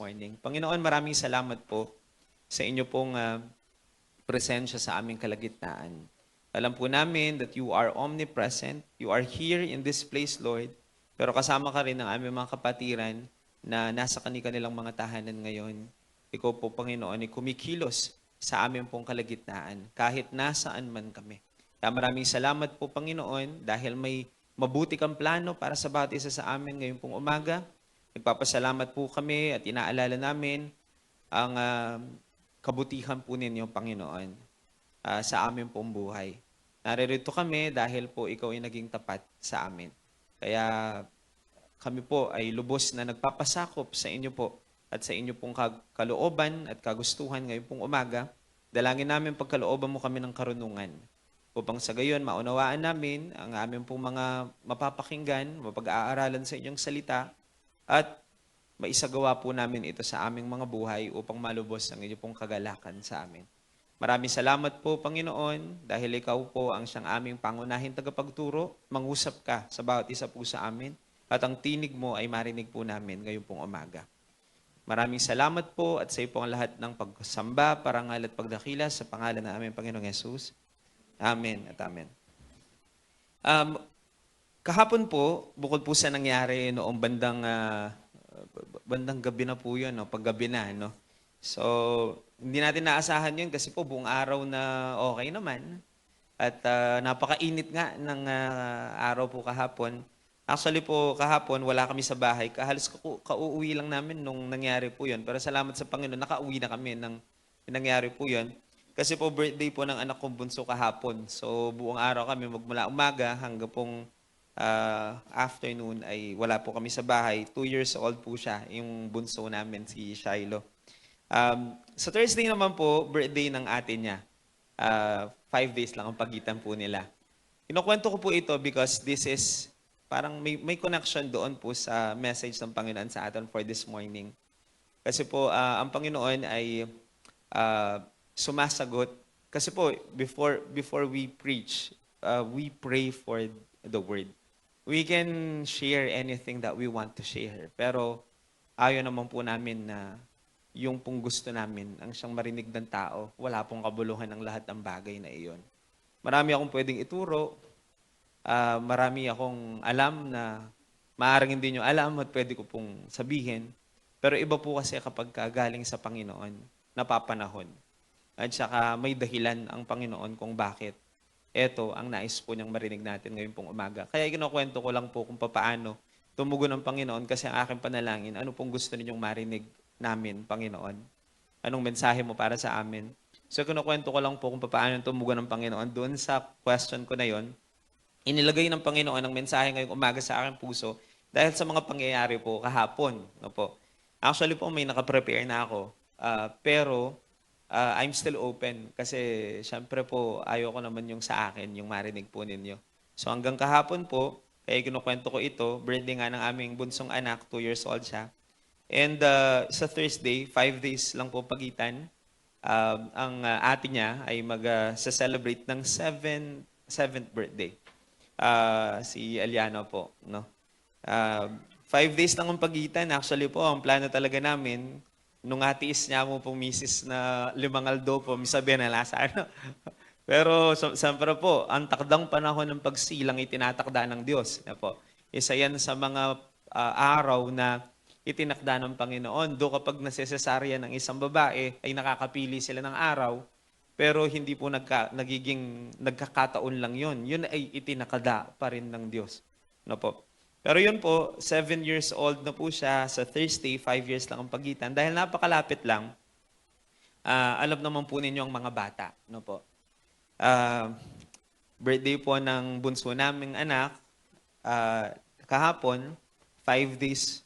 morning. Panginoon, maraming salamat po sa inyo pong presensya sa aming kalagitnaan. Alam po namin that you are omnipresent. You are here in this place, Lord. Pero kasama ka rin ng aming mga kapatiran na nasa kanilang mga tahanan ngayon. Ikaw po, Panginoon, ay kumikilos sa aming pong kalagitnaan kahit nasaan man kami. Kaya maraming salamat po, Panginoon, dahil may mabuti kang plano para sa bawat isa sa amin ngayon pong umaga. Nagpapasalamat po kami at inaalala namin ang kabutihan po ninyo, Panginoon, sa amin pong buhay. Naririto kami dahil po ikaw ay naging tapat sa amin. Kaya kami po ay lubos na nagpapasakop sa inyo po at sa inyo pong kalooban at kagustuhan ngayon pong umaga. Dalangin namin pagkalooban mo kami ng karunungan upang sa gayon maunawaan namin ang aming pong mga mapapakinggan, mapag-aaralan sa inyong salita at maisagawa po namin ito sa aming mga buhay upang malubos ang inyong pong kagalakan sa amin. Maraming salamat po, Panginoon, dahil ikaw po ang siyang aming pangunahing tagapagturo. Mangusap ka sa bawat isa po sa amin at ang tinig mo ay marinig po namin ngayong pong umaga. Maraming salamat po at sa iyo po ang lahat ng pagsamba, parangal at pagdakila sa pangalan ng aming Panginoong Yesus. Amen at amen. Kahapon po, bukod po sa nangyari noong bandang gabi na po yun, no? Paggabi na, no? So, hindi natin naasahan yun kasi po buong araw na okay naman. At napakainit nga ng araw po kahapon. Actually po, kahapon, wala kami sa bahay. Halos kauuwi lang namin nung nangyari po yun. Pero salamat sa Panginoon, nakauwi na kami nang nangyari po yun. Kasi po, birthday po ng anak kong bunso kahapon. So, buong araw kami magmula umaga hanggang pong afternoon ay wala po kami sa bahay. 2 years old po siya, yung bunso namin, si Shiloh. Sa Thursday naman po, birthday ng ate niya. 5 days lang ang pagitan po nila. Kinukwento ko po ito because this is parang may connection doon po sa message ng Panginoon sa atin for this morning. Kasi po, ang Panginoon ay sumasagot. Kasi po, before we preach, we pray for the word. We can share anything that we want to share. Pero ayaw naman po namin na yung pong gusto namin, ang siyang marinig ng tao, wala pong kabuluhan ng lahat ng bagay na iyon. Marami akong pwedeng ituro, marami akong alam na maaaring hindi nyo alam at pwede ko pong sabihin. Pero iba po kasi kapag galing sa Panginoon, napapanahon. At saka may dahilan ang Panginoon kung bakit ito ang nais po niyang marinig natin ngayon pong umaga. Kaya kinukwento ko lang po kung paano tumugon ng Panginoon kasi ang aking panalangin, ano pong gusto ninyong marinig namin, Panginoon? Anong mensahe mo para sa amin? So kinukwento ko lang po kung paano tumugon ng Panginoon. Doon sa question ko na yon, inilagay ng Panginoon ang mensahe ngayong umaga sa aking puso dahil sa mga pangyayari po kahapon. No po. Actually po may nakaprepare na ako. Pero I'm still open kasi syempre po ayoko naman yung sa akin, yung marinig po ninyo. So hanggang kahapon po, kaya kinukwento ko ito, birthday nga ng aming bunsong anak, 2 years old siya. And sa Thursday, 5 days lang po pagitan, ang ate niya ay mag-celebrate ng 7th birthday. Si Eliana po, no? 5 days lang ang pagitan. Actually po, ang plano talaga namin, nung atiis niya mo pong misis na 5 aldo po, sabi na lasa, ano? Pero siyempre po, ang takdang panahon ng pagsilang itinatakda ng Diyos. Na po. Isa yan sa mga araw na itinakda ng Panginoon. Do kapag nasesesarya ng isang babae, ay nakakapili sila ng araw, pero hindi po nagkakataon lang yun. Yun ay itinakda pa rin ng Diyos. No po. Pero yun po, 7 years old na po siya. Sa Thursday, 5 years lang ang pagitan. Dahil napakalapit lang, alam naman po ninyo ang mga bata. No po. Birthday po ng bunso naming anak, kahapon, 5 days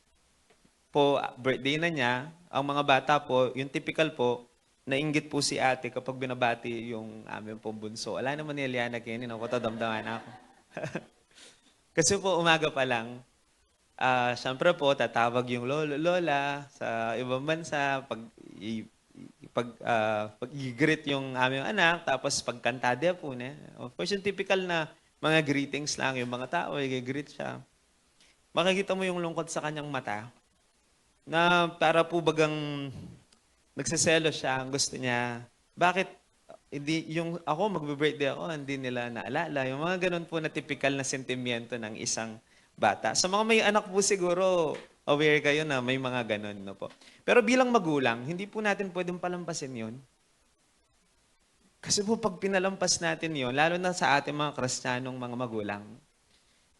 po, birthday na niya. Ang mga bata po, yung typical po, nainggit po si ate kapag binabati yung aming pong bunso. Wala naman ni Eliana kainin ako, tadamdaman ako. Kasi po umaga pa lang, siyempre po tatawag yung lola sa ibang bansa, pag-greet yung aming anak, tapos pagkantadya po na. Of course, yung typical na mga greetings lang, yung mga tao, i-greet siya. Makikita mo yung lungkot sa kanyang mata. Na para po bagang nagsaselo siya, ang gusto niya, bakit hindi yung ako magbe-birthday ako, hindi nila naalala. Yung mga ganun po na typical na sentimiento ng isang bata. Sa mga may anak po siguro, aware kayo na may mga ganun, no po. Pero bilang magulang, hindi po natin pwedeng palampasin yun. Kasi po pag pinalampas natin yon, lalo na sa ating mga Kristiyanong mga magulang,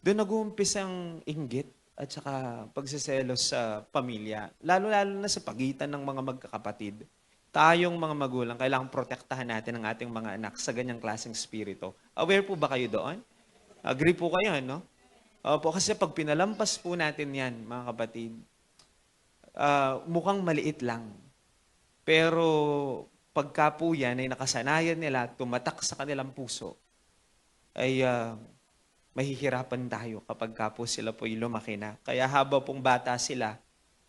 doon nag-uumpisa ang inggit at saka pagseselos sa pamilya. Lalo-lalo na sa pagitan ng mga magkakapatid. Tayong mga magulang, kailangang protektahan natin ang ating mga anak sa ganyang klaseng spirito. Aware po ba kayo doon? Agree po kayo, no? Opo, kasi pag pinalampas po natin yan, mga kapatid, mukhang maliit lang. Pero pagka po yan ay nakasanayan nila, tumatak sa kanilang puso, ay mahihirapan tayo kapag ka po sila po'y lumaki na. Kaya habang pong bata sila,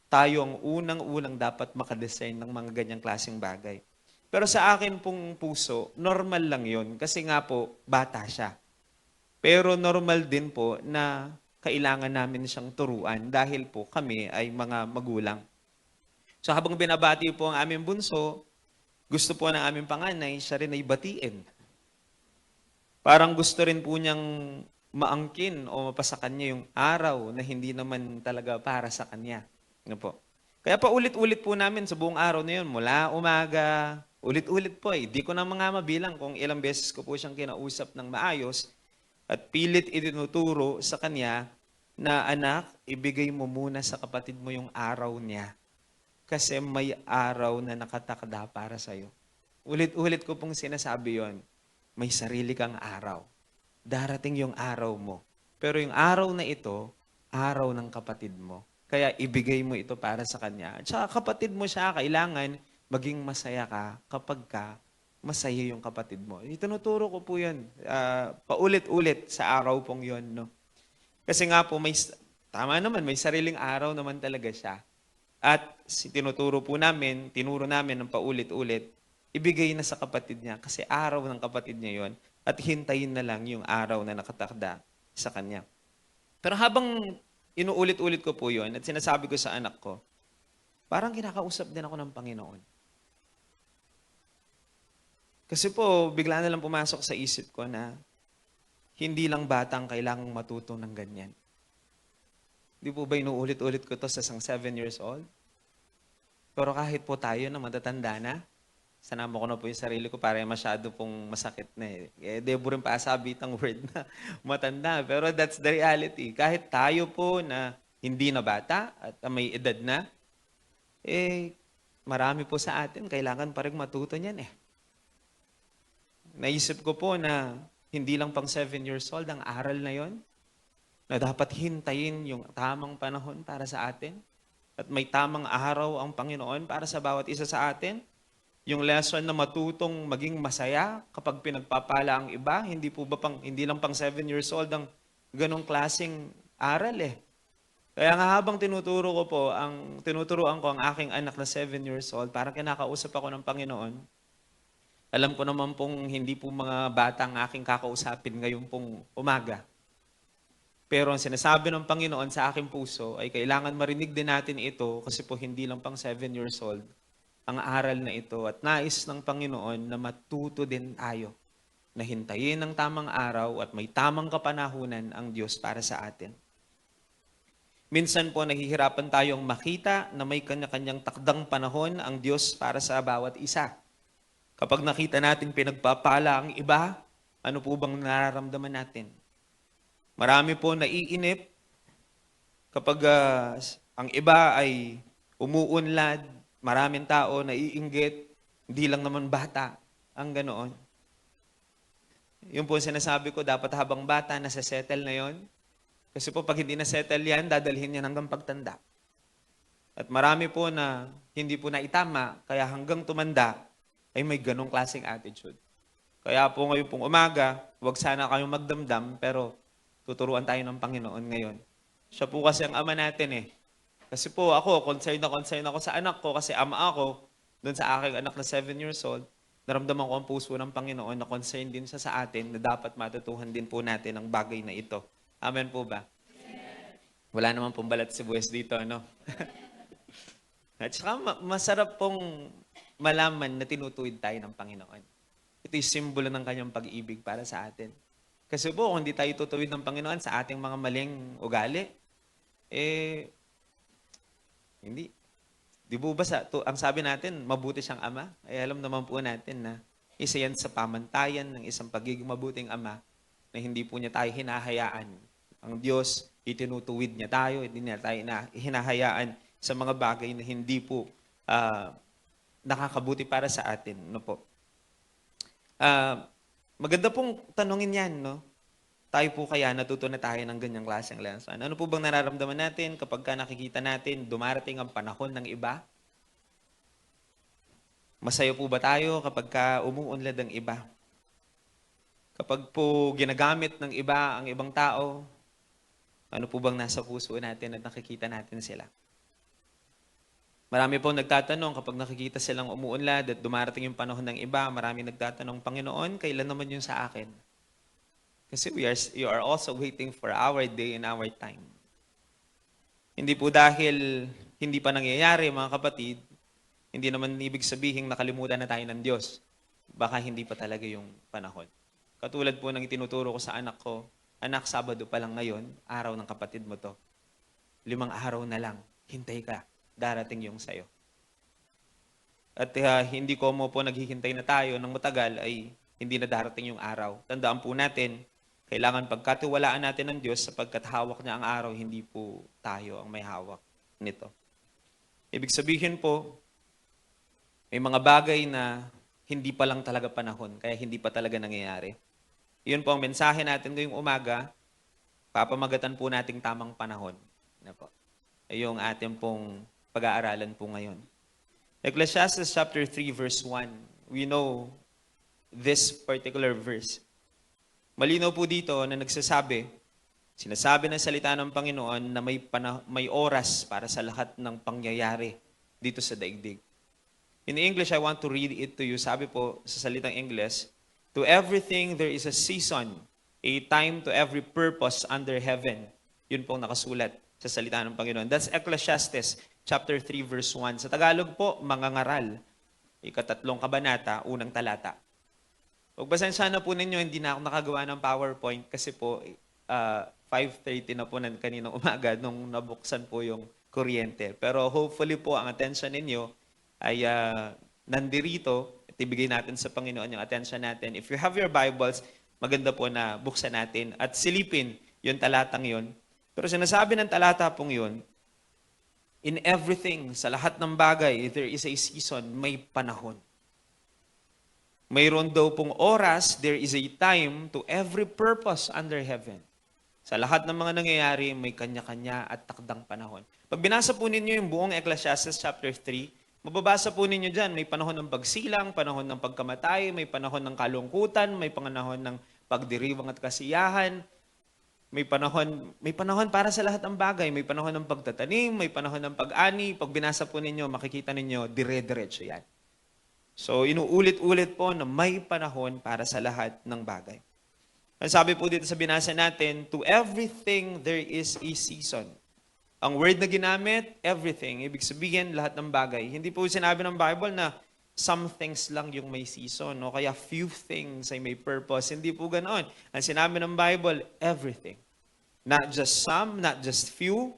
tayo ang unang-unang dapat makadesign ng mga ganyang klaseng bagay. Pero sa akin pong puso, normal lang yon kasi nga po, bata siya. Pero normal din po na kailangan namin siyang turuan dahil po kami ay mga magulang. So habang binabati po ang aming bunso, gusto po ng aming panganay, siya rin ay batiin. Parang gusto rin po niyang maangkin o mapasa kanya yung araw na hindi naman talaga para sa kanya. Ano po? Kaya pa ulit-ulit po namin sa buong araw na yun, mula umaga, ulit-ulit po eh. Di ko na mga mabilang kung ilang beses ko po siyang kinausap ng maayos at pilit itinuturo sa kanya na anak, ibigay mo muna sa kapatid mo yung araw niya. Kasi may araw na nakatakda para sa'yo. Ulit-ulit ko pong sinasabi yon. May sarili kang araw. Darating yung araw mo. Pero yung araw na ito, araw ng kapatid mo. Kaya ibigay mo ito para sa kanya. At saka kapatid mo siya, kailangan maging masaya ka kapag ka masaya yung kapatid mo. Itinuturo ko po yun. Paulit-ulit sa araw pong yun. No? Kasi nga po, tama naman, may sariling araw naman talaga siya. At tinuturo po namin, tinuro namin ng paulit-ulit, ibigay na sa kapatid niya kasi araw ng kapatid niya yon at hintayin na lang yung araw na nakatakda sa kanya. Pero habang inuulit-ulit ko po yon at sinasabi ko sa anak ko, parang kinakausap din ako ng Panginoon. Kasi po, bigla na lang pumasok sa isip ko na hindi lang batang kailangang matuto ng ganyan. Di po ba inuulit-ulit ko to sa isang 7 years old? Pero kahit po tayo na matatanda na, sanama ko na po yung sarili ko para masyado pong masakit na eh. Debo rin paasabit ang word na matanda. Pero that's the reality. Kahit tayo po na hindi na bata at may edad na, marami po sa atin, kailangan pa rin matuto niyan eh. Naisip ko po na hindi lang pang 7 years old ang aral na yon, na dapat hintayin yung tamang panahon para sa atin. At may tamang araw ang Panginoon para sa bawat isa sa atin. Yung lesson na matutong maging masaya kapag pinagpapala ang iba, hindi lang pang 7 years old ang ganong klaseng aral eh. Kaya nga habang tinuturuan ko ang aking anak na 7 years old, parang kinakausap ako ng Panginoon. Alam ko naman pong hindi po mga bata ang aking kakausapin ngayon pong umaga. Pero ang sinasabi ng Panginoon sa aking puso ay kailangan marinig din natin ito kasi po hindi lang pang 7 years old ang aral na ito at nais ng Panginoon na matuto din tayo na hintayin ang tamang araw at may tamang kapanahunan ang Diyos para sa atin. Minsan po nahihirapan tayong makita na may kanya-kanyang takdang panahon ang Diyos para sa bawat isa. Kapag nakita natin pinagpapala ang iba, ano po bang nararamdaman natin? Marami po naiinip kapag ang iba ay umuunlad, maraming tao naiinggit, hindi lang naman bata ang ganoon. Yung po sinasabi ko, dapat habang bata, nasa-settle na yon. Kasi po pag hindi na-settle yan, dadalhin yan hanggang pagtanda. At marami po na hindi po na itama, kaya hanggang tumanda, ay may ganong klaseng attitude. Kaya po ngayon pong umaga, huwag sana kayong magdamdam, pero tuturuan tayo ng Panginoon ngayon. Siya po kasi ang ama natin eh. Kasi po ako, concerned ako sa anak ko kasi ama ako, doon sa aking anak na 7 years old, naramdaman ko ang puso ng Panginoon na concerned din siya sa atin na dapat matutuhan din po natin ang bagay na ito. Amen po ba? Wala naman pong balat si Buwes dito, ano? At saka masarap pong malaman na tinutuwid tayo ng Panginoon. Ito'y simbolo ng kanyang pag-ibig para sa atin. Kasi po, kung hindi tayo tutuwid ng Panginoon sa ating mga maling ugali, eh, hindi. Di po ba ang sabi natin, mabuti siyang ama? Ay alam naman po natin na isa yan sa pamantayan ng isang pagiging mabuting ama na hindi po niya tayo hinahayaan. Ang Diyos, itinutuwid niya tayo, hindi niya tayo hinahayaan sa mga bagay na hindi po nakakabuti para sa atin. No po? Maganda pong tanongin yan, no? Tayo po kaya natuto na tayo ng ganyang klaseng lesson. Ano po bang nararamdaman natin kapag ka nakikita natin dumarating ang panahon ng iba? Masaya po ba tayo kapag ka umuunlad ang iba? Kapag po ginagamit ng iba ang ibang tao, ano po bang nasa puso natin at nakikita natin sila? Marami po nagtatanong kapag nakikita silang umuunlad at dumarating yung panahon ng iba, marami nagtatanong, Panginoon, kailan naman yun sa akin? Kasi you are also waiting for our day and our time. Hindi po dahil hindi pa nangyayari, mga kapatid, hindi naman ibig sabihin nakalimutan na tayo ng Diyos. Baka hindi pa talaga yung panahon. Katulad po ng itinuturo ko sa anak ko, anak, Sabado pa lang ngayon, araw ng kapatid mo to. 5 araw na lang, hintay ka, darating yung sayo. At hindi ko mo po naghihintay na tayo ng matagal ay hindi na darating yung araw. Tandaan po natin, kailangan pagkatiwalaan natin ng Diyos sapagkat hawak niya ang araw, hindi po tayo ang may hawak nito. Ibig sabihin po, may mga bagay na hindi pa lang talaga panahon, kaya hindi pa talaga nangyayari. Iyon po ang mensahe natin ngayong umaga, papamagatan po nating tamang panahon. Ano po? Ay yung ating pong pag-aaralan po ngayon. Ecclesiastes chapter 3 verse 1, we know this particular verse. Malinaw po dito na sinasabi ng salita ng Panginoon na may oras para sa lahat ng pangyayari dito sa daigdig. In English, I want to read it to you. Sabi po sa salitang English, to everything there is a season, a time to every purpose under heaven. Yun pong nakasulat sa salita ng Panginoon. That's Ecclesiastes chapter 3 verse 1. Sa Tagalog po, Mangangaral, 3 kabanata, 1 talata. Pagbasensya na po ninyo, hindi na ako nakagawa ng PowerPoint kasi po 5:30 na po kaninang umaga nung nabuksan po yung kuryente. Pero hopefully po ang attention ninyo ay nandirito at ibigay natin sa Panginoon yung attention natin. If you have your Bibles, maganda po na buksan natin at silipin yung talatang yun. Pero sinasabi ng talata pong yun, in everything, sa lahat ng bagay, there is a season, may panahon. Mayroon daw pong oras, there is a time to every purpose under heaven. Sa lahat ng mga nangyayari, may kanya-kanya at takdang panahon. Pag binasa po ninyo yung buong Ecclesiastes chapter 3, mababasa po ninyo dyan, may panahon ng pagsilang, panahon ng pagkamatay, may panahon ng kalungkutan, may panahon ng pagdiriwang at kasiyahan, may panahon para sa lahat ng bagay, may panahon ng pagtatanim, may panahon ng pag-ani. Pag binasa po ninyo, makikita ninyo, dire-diretso yan. So, inuulit-ulit po na may panahon para sa lahat ng bagay. Ang sabi po dito sa binasa natin, to everything there is a season. Ang word na ginamit, everything, ibig sabihin lahat ng bagay. Hindi po sinabi ng Bible na some things lang yung may season, no? Kaya few things ay may purpose. Hindi po ganoon. Ang sinabi ng Bible, everything. Not just some, not just few,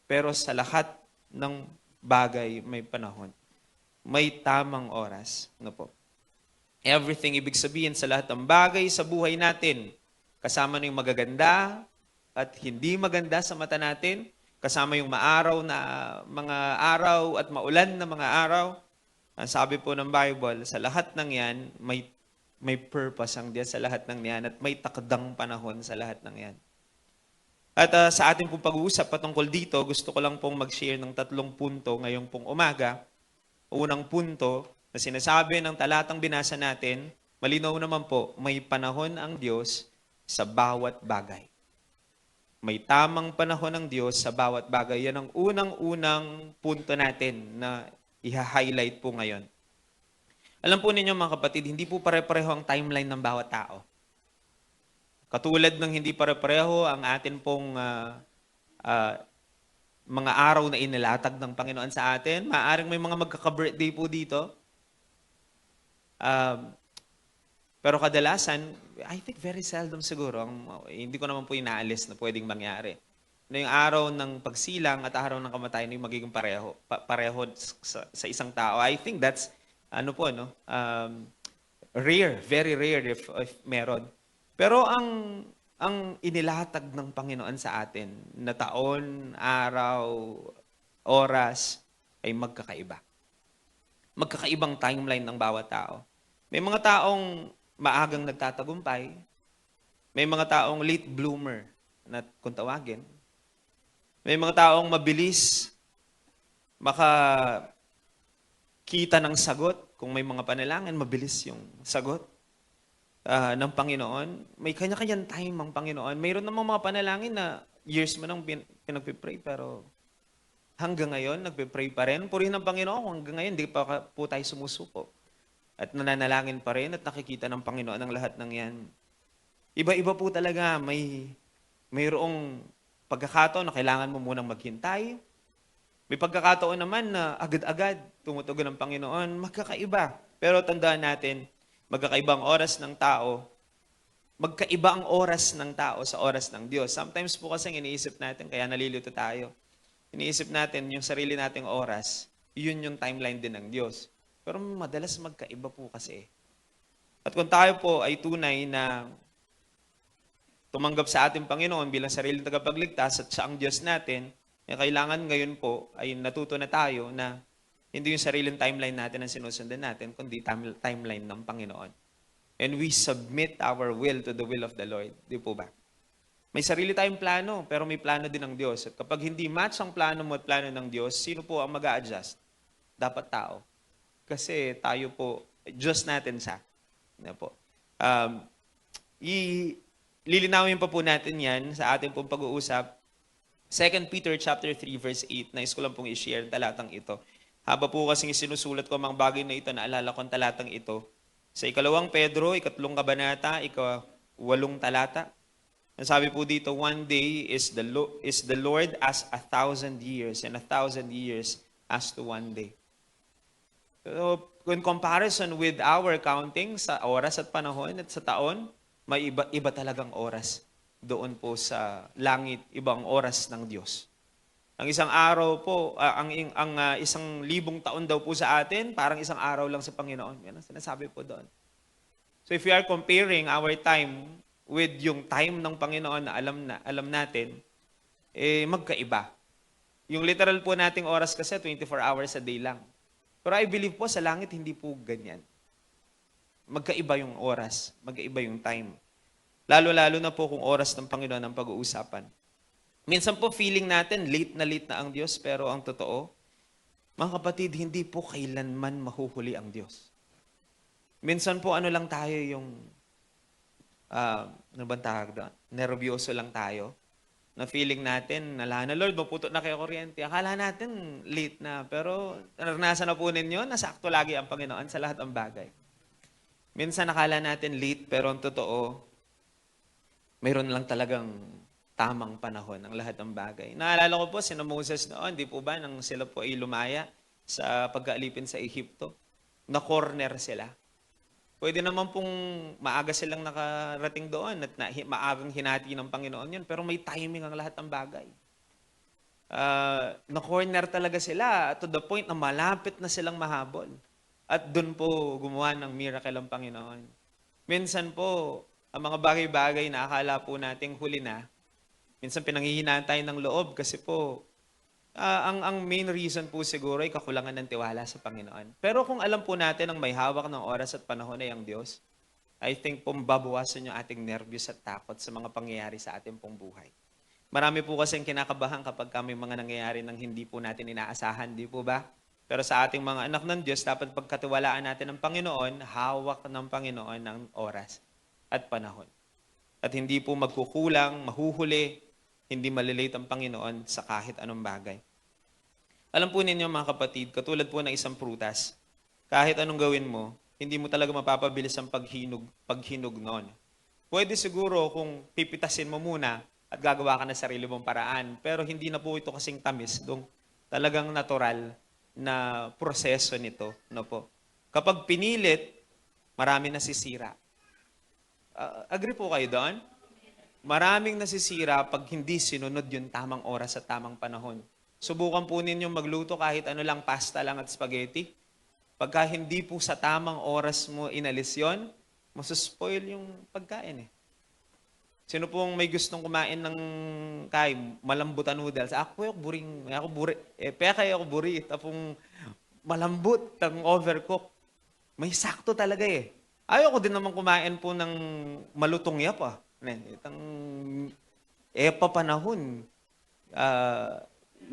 pero sa lahat ng bagay may panahon. May tamang oras. Ano po? Everything, ibig sabihin sa lahat ng bagay sa buhay natin. Kasama na yung magaganda at hindi maganda sa mata natin. Kasama yung maaraw na mga araw at maulan na mga araw. Ang sabi po ng Bible, sa lahat ng yan, may purpose ang Diyos sa lahat ng yan at may takdang panahon sa lahat ng yan. At sa ating pong pag-uusap patungkol dito, gusto ko lang pong mag-share ng 3 punto ngayong pong umaga. Unang punto na sinasabi ng talatang binasa natin, malinaw naman po, may panahon ang Diyos sa bawat bagay. May tamang panahon ng Diyos sa bawat bagay. Yan ang unang-unang punto natin na i-highlight po ngayon. Alam po ninyo mga kapatid, hindi po pare-pareho ang timeline ng bawat tao. Katulad ng hindi pare-pareho ang atin pong mga araw na inilatag ng Panginoon sa atin. Maaaring may mga magkaka-birthday po dito. Um, pero kadalasan, I think very seldom siguro, hindi ko naman po inaalis na pwedeng mangyari. Na yung araw ng pagsilang at araw ng kamatayan yung magiging pareho sa isang tao. I think that's, ano po, no? Rare, very rare if meron. Pero ang inilatag ng Panginoon sa atin na taon, araw, oras ay magkakaiba. Magkakaibang timeline ng bawat tao. May mga taong maagang nagtatagumpay, may mga taong late bloomer na kung tawagin. May mga taong mabilis makakita ng sagot. Kung may mga panalangin, mabilis yung sagot ng Panginoon. May kanya-kanyang time ang Panginoon. Mayroon namang mga panalangin na years mo nang pinagpipray, pero hanggang ngayon, nagpipray pa rin. Purihin ng Panginoon kung hanggang ngayon, hindi pa po tayo sumusuko. At nananalangin pa rin at nakikita ng Panginoon ang lahat ng yan. Iba-iba po talaga. Mayroong pagkakataon na kailangan mo munang maghintay. May pagkakataon naman na agad-agad tumutugon ng Panginoon. Magkakaiba. Pero tandaan natin, magkakaibang oras ng tao, magkaiba ang oras ng tao sa oras ng Diyos. Sometimes po kasi iniisip natin, kaya nalilito tayo. Iniisip natin yung sarili nating oras, yun yung timeline din ng Diyos. Pero madalas magkaiba po kasi. At kung tayo po ay tunay na tumanggap sa ating Panginoon bilang sariling tagapagligtas at siya ang Diyos natin, kailangan ngayon po ay natuto na tayo na hindi yung sariling timeline natin ang sinusundan natin, kundi timeline ng Panginoon. And we submit our will to the will of the Lord. Di po ba? May sarili tayong plano, pero may plano din ng Diyos. At kapag hindi match ang plano mo at plano ng Diyos, sino po ang mag-a-adjust? Dapat tao. Kasi tayo po, Diyos natin siya. Ano po? Lilinawin pa po natin yan sa ating pong pag-uusap. 2 Peter chapter 3 verse 8, nais ko lang pong i-share talatang ito. Haba po kasing sinusulat ko ang mga bagay na ito, naalala ko ang talatang ito. Sa 2 Pedro, 3 kabanata, 8 talata. Ang sabi po dito, one day is the Lord as 1,000 years, and 1,000 years as to one day. So, in comparison with our counting sa oras at panahon at sa taon, may iba talagang oras doon po sa langit, ibang oras ng Diyos. Ang isang araw po, ang 1,000 taon daw po sa atin, parang isang araw lang sa Panginoon. Yan ang sinasabi po doon. So if we are comparing our time with yung time ng Panginoon na alam natin, magkaiba. Yung literal po nating oras kasi 24 hours a day lang. Pero I believe po sa langit hindi po ganyan. Magkaiba yung oras, magkaiba yung time. Lalo-lalo na po kung oras ng Panginoon ang pag-uusapan. Minsan po feeling natin late na ang Diyos, pero ang totoo, mga kapatid, hindi po kailanman mahuhuli ang Diyos. Minsan po ano lang tayo yung, ano bang tawag doon? Nervyoso lang tayo. Na feeling natin, na Lord, maputo na kayo kuryente. Akala natin late na, pero naranasan na po ninyo, nasakto lagi ang Panginoon sa lahat ng bagay. Minsan nakala natin late, pero ang totoo, mayroon lang talagang tamang panahon ang lahat ng bagay. Naalala ko po, sina Moses noon, di po ba, nang sila po ay lumaya sa pag-aalipin sa Ehipto, na-corner sila. Pwede naman pong maaga silang nakarating doon at maagang hinati ng Panginoon yun, pero may timing ang lahat ng bagay. Na-corner talaga sila to the point na malapit na silang mahabol. At doon po gumawa ng miracle ang Panginoon. Minsan po, ang mga bagay-bagay na akala po nating huli na, minsan pinanghihinaan tayo ng loob kasi po, ang main reason po siguro ay kakulangan ng tiwala sa Panginoon. Pero kung alam po natin ang may hawak ng oras at panahon ay ang Diyos, I think po mababawasan yung ating nervyos at takot sa mga pangyayari sa ating pong buhay. Marami po kasing kinakabahan kapag may mga nangyayari ng hindi po natin inaasahan, di po ba? Pero sa ating mga anak ng Diyos, dapat pagkatiwalaan natin ng Panginoon, hawak ng Panginoon ng oras at panahon. At hindi po magkukulang, mahuhuli, hindi malilate ang Panginoon sa kahit anong bagay. Alam po ninyo mga kapatid, katulad po ng isang prutas, kahit anong gawin mo, hindi mo talaga mapapabilis ang paghinog noon. Pwede siguro kung pipitasin mo muna, at gagawa ka ng sarili mong paraan. Pero hindi na po ito kasing tamis, dong talagang natural na proseso nito, no po. Kapag pinilit, marami nasisira. Agree po kayo doon? Maraming nasisira pag hindi sinunod yung tamang oras at tamang panahon. Subukan po ninyong magluto kahit ano lang, pasta lang at spaghetti. Pagka hindi po sa tamang oras mo inalis yon, masuspoil yung pagkain eh. Sino pong may gustong kumain ng malambutan noodles? Ako buring, ako buri, pekay ako buri, tapong malambot, ang overcook. May sakto talaga eh. Ayoko din naman kumain po ng malutong yapa. Itang panahon. Uh,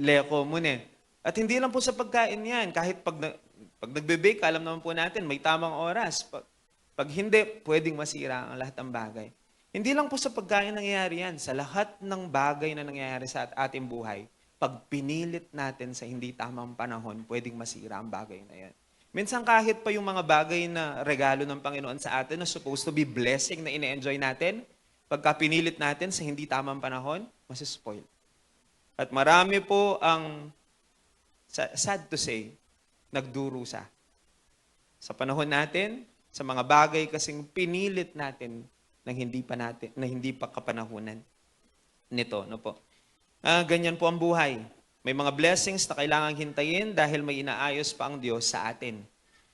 leko mo ne. At hindi lang po sa pagkain yan. Kahit pag nagbe-bake, alam naman po natin, may tamang oras. Pag hindi, pwedeng masira ang lahat ng bagay. Hindi lang po sa pagkain nangyayari yan. Sa lahat ng bagay na nangyayari sa ating buhay, pag pinilit natin sa hindi tamang panahon, pwedeng masira ang bagay na yan. Minsan kahit pa yung mga bagay na regalo ng Panginoon sa atin na supposed to be blessing na ine-enjoy natin, pagka pinilit natin sa hindi tamang panahon, masispoil. At marami po ang, sad to say, nagdurusa. Sa panahon natin, sa mga bagay kasing pinilit natin na hindi pa kapanahunan nito, no po. Ganyan po ang buhay. May mga blessings na kailangang hintayin dahil may inaayos pa ang Diyos sa atin.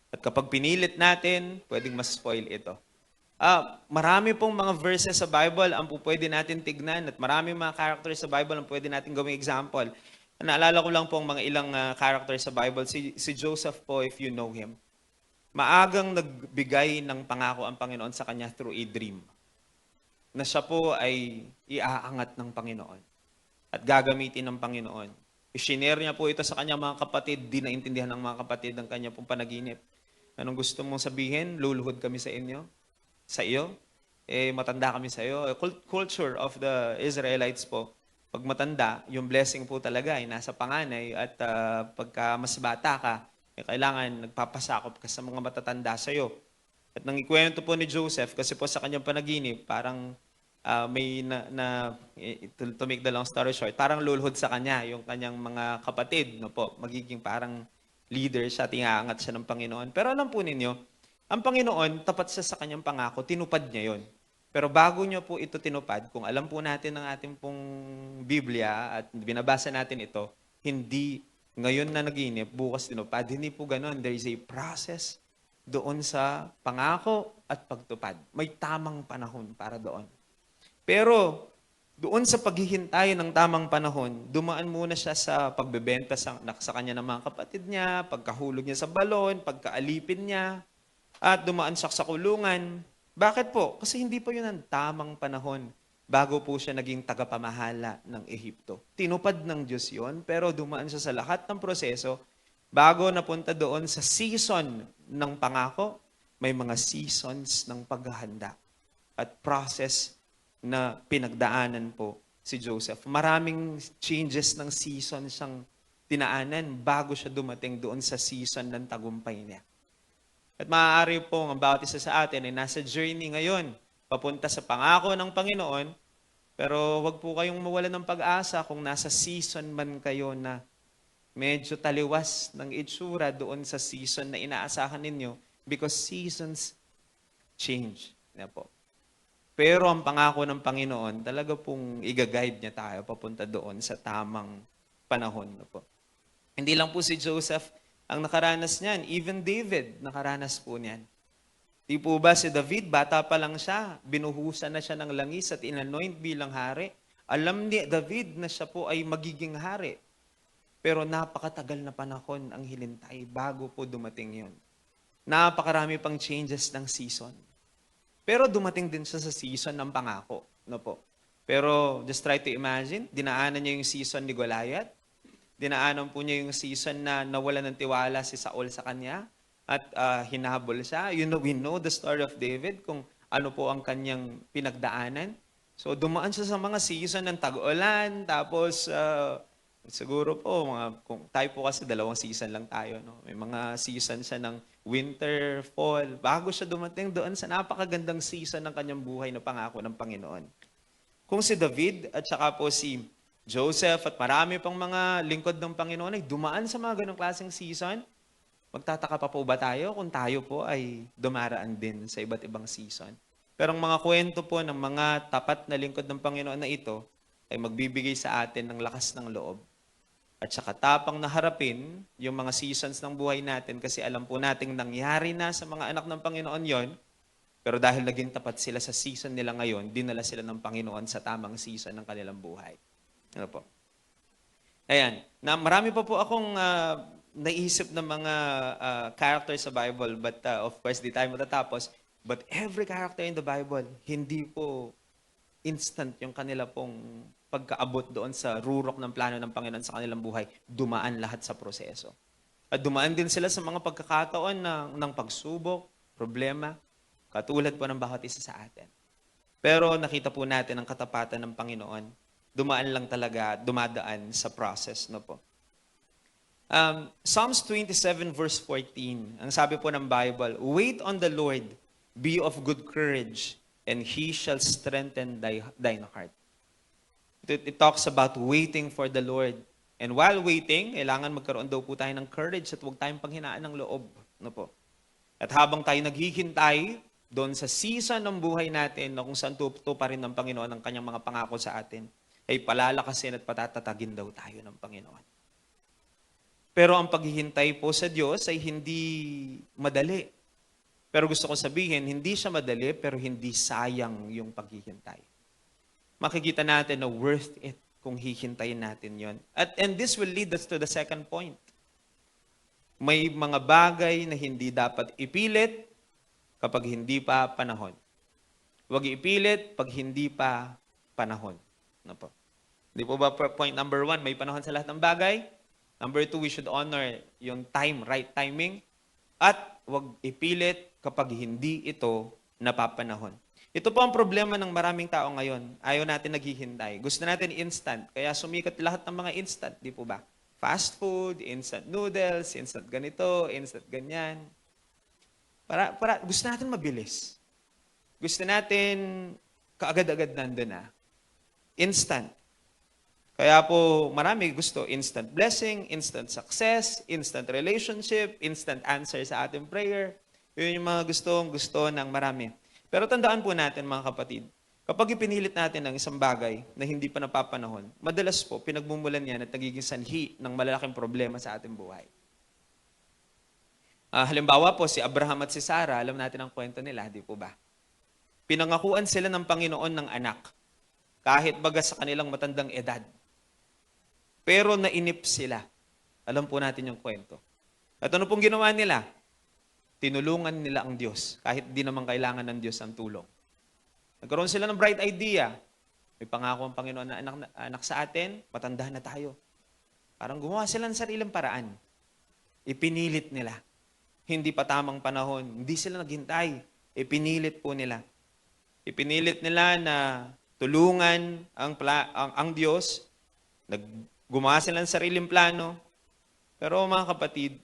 At kapag pinilit natin, pwedeng mas-spoil ito. Marami pong mga verses sa Bible ang pwede natin tignan at maraming mga characters sa Bible ang pwede natin gawing example. Naalala ko lang po ang mga ilang characters sa Bible. Si Joseph po, if you know him, maagang nagbigay ng pangako ang Panginoon sa kanya through a dream na siya po ay iaangat ng Panginoon at gagamitin ng Panginoon. I-share niya po ito sa kanyang mga kapatid, di naintindihan ng mga kapatid ang kanya pong panaginip. Anong gusto mong sabihin? Luluhod kami sa inyo? Sa iyo? Matanda kami sa iyo. Culture of the Israelites po, pag matanda, yung blessing po talaga ay nasa panganay at pagka mas bata ka, kailangan nagpapasakop ka sa mga matatanda sa iyo. At nang ikwento po ni Joseph, kasi po sa kanyang panaginip, parang to make the long story short, parang luluhod sa kanya yung kanyang mga kapatid, no po, magiging parang leader siya, tingaangat siya ng Panginoon. Pero alam po ninyo, ang Panginoon, tapat siya sa kanyang pangako, tinupad niya yon. Pero bago niya po ito tinupad, kung alam po natin ng ating pong Biblia at binabasa natin ito, hindi ngayon na naginip, bukas tinupad. Hindi po ganon. There is a process doon sa pangako at pagtupad. May tamang panahon para doon. Pero doon sa paghihintay ng tamang panahon, dumaan muna siya sa pagbebenta sa kanya ng mga kapatid niya, pagkahulog niya sa balon, pagkaalipin niya, at dumaan siya sa kulungan. Bakit po? Kasi hindi pa yun ang tamang panahon bago po siya naging tagapamahala ng Ehipto. Tinupad ng Diyos yun, pero dumaan siya sa lahat ng proseso. Bago napunta doon sa season ng pangako, may mga seasons ng paghahanda at process na pinagdaanan po si Joseph. Maraming changes ng season siyang dinaanan bago siya dumating doon sa season ng tagumpay niya. At maaari po ang bawat isa sa atin ay nasa journey ngayon, papunta sa pangako ng Panginoon, pero wag po kayong mawala ng pag-asa kung nasa season man kayo na medyo taliwas ng itsura doon sa season na inaasahan ninyo because seasons change. Yan po. Pero ang pangako ng Panginoon, talaga pong i-guide niya tayo papunta doon sa tamang panahon. Po. Hindi lang po si Joseph ang nakaranas niyan. Even David, nakaranas po niyan. Di po ba si David, bata pa lang siya, binuhusan na siya ng langis at inanoint bilang hari. Alam ni David na siya po ay magiging hari. Pero napakatagal na panahon ang hilintay bago po dumating yon. Napakarami pang changes ng season. Pero dumating din siya sa season ng pangako. No po. Pero just try to imagine, dinaanan niya yung season ni Goliath. Dinaanan po niya yung season na nawalan ng tiwala si Saul sa kanya at hinabol siya. We know the story of David kung ano po ang kanyang pinagdaanan. So dumaan siya sa mga season ng tag-ulan, tapos siguro po, kung tayo po kasi 2 season lang tayo. No? May mga season siya ng winter, fall, bago siya dumating doon sa napakagandang season ng kanyang buhay na pangako ng Panginoon. Kung si David at saka po si Joseph at marami pang mga lingkod ng Panginoon ay dumaan sa mga ganong klaseng season, magtataka pa po ba tayo kung tayo po ay dumaraan din sa iba't ibang season? Pero ang mga kwento po ng mga tapat na lingkod ng Panginoon na ito ay magbibigay sa atin ng lakas ng loob at saka tapang na harapin yung mga seasons ng buhay natin kasi alam po nating nangyari na sa mga anak ng Panginoon yon, pero dahil naging tapat sila sa season nila ngayon, dinala sila ng Panginoon sa tamang season ng kanilang buhay. Ano po? Ayan, na marami pa po akong naisip ng mga characters sa Bible, but of course, di tayo matatapos. But every character in the Bible, hindi po instant yung kanila pong pagkaabot doon sa rurok ng plano ng Panginoon sa kanilang buhay. Dumaan lahat sa proseso. At dumaan din sila sa mga pagkakataon ng pagsubok, problema, katulad po ng bawat isa sa atin. Pero nakita po natin ang katapatan ng Panginoon. Dumaan lang talaga, dumadaan sa process, no po. Psalms 27 verse 14, ang sabi po ng Bible, "Wait on the Lord, be of good courage, and He shall strengthen thine heart." It talks about waiting for the Lord. And while waiting, kailangan magkaroon daw po tayo ng courage at huwag tayong panghinaan ng loob, no po. At habang tayo naghihintay doon sa season ng buhay natin na kung saan tutuparin ng Panginoon ang kanyang mga pangako sa atin, ay palalakasin at patatatagin daw tayo ng Panginoon. Pero ang paghihintay po sa Diyos ay hindi madali. Pero gusto ko sabihin, hindi siya madali pero hindi sayang yung paghihintay. Makikita natin na worth it kung hihintayin natin yon. And this will lead us to the second point. May mga bagay na hindi dapat ipilit kapag hindi pa panahon. Huwag ipilit pag hindi pa panahon. Ano po? Di po ba point number 1, may panahon sa lahat ng bagay? Number 2, we should honor yung time, right timing. At huwag ipilit kapag hindi ito napapanahon. Ito po ang problema ng maraming tao ngayon. Ayaw natin naghihintay. Gusto natin instant. Kaya sumikat lahat ng mga instant, di po ba? Fast food, instant noodles, instant ganito, instant ganyan. Gusto natin mabilis. Gusto natin kaagad-agad nandun na. Instant. Kaya po marami gusto instant blessing, instant success, instant relationship, instant answer sa ating prayer. Yun yung mga gusto ng marami. Pero tandaan po natin mga kapatid, kapag ipinilit natin ang isang bagay na hindi pa napapanahon, madalas po pinagmumulan yan at nagiging sanhi ng malalaking problema sa ating buhay. Halimbawa po si Abraham at si Sarah, alam natin ang kwento nila, di po ba? Pinangakuan sila ng Panginoon ng anak, kahit baga sa kanilang matandang edad. Pero nainip sila. Alam po natin yung kwento. At ano pong ginawa nila? Tinulungan nila ang Diyos, kahit di naman kailangan ng Diyos ang tulong. Nagkaroon sila ng bright idea. May pangako ang Panginoon na anak sa atin, matanda na tayo. Parang gumawa sila ng sariling paraan. Ipinilit nila. Hindi pa tamang panahon. Hindi sila naghintay. Ipinilit po nila. Ipinilit nila na tulungan ang Diyos. Gumawa sila ng sariling plano. Pero mga kapatid,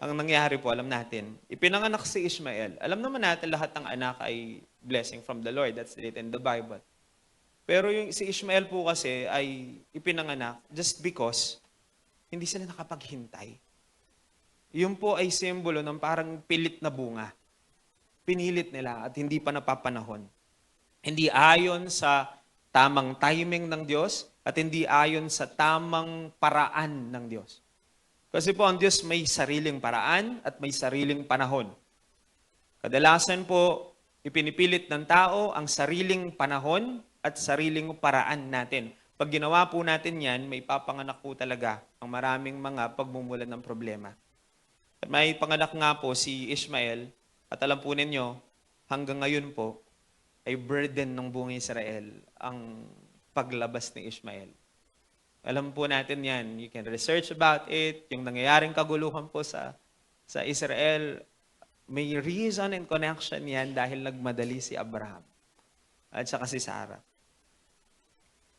ang nangyari po, alam natin, ipinanganak si Ishmael. Alam naman natin lahat ng anak ay blessing from the Lord. That's written in the Bible. Pero si Ishmael po kasi ay ipinanganak just because hindi sila nakapaghintay. Yun po ay simbolo ng parang pilit na bunga. Pinilit nila at hindi pa napapanahon. Hindi ayon sa tamang timing ng Diyos at hindi ayon sa tamang paraan ng Diyos. Kasi po ang Diyos may sariling paraan at may sariling panahon. Kadalasan po, ipinipilit ng tao ang sariling panahon at sariling paraan natin. Pag ginawa po natin yan, may papanganak po talaga ang maraming mga pagmumulan ng problema. At may panganak nga po si Ishmael, at alam po ninyo, hanggang ngayon po, ay burden ng buong Israel ang paglabas ni Ishmael. Alam po natin yan. You can research about it. Yung nangyayaring kaguluhan po sa Israel, may reason and connection yan dahil nagmadali si Abraham at saka si Sarah.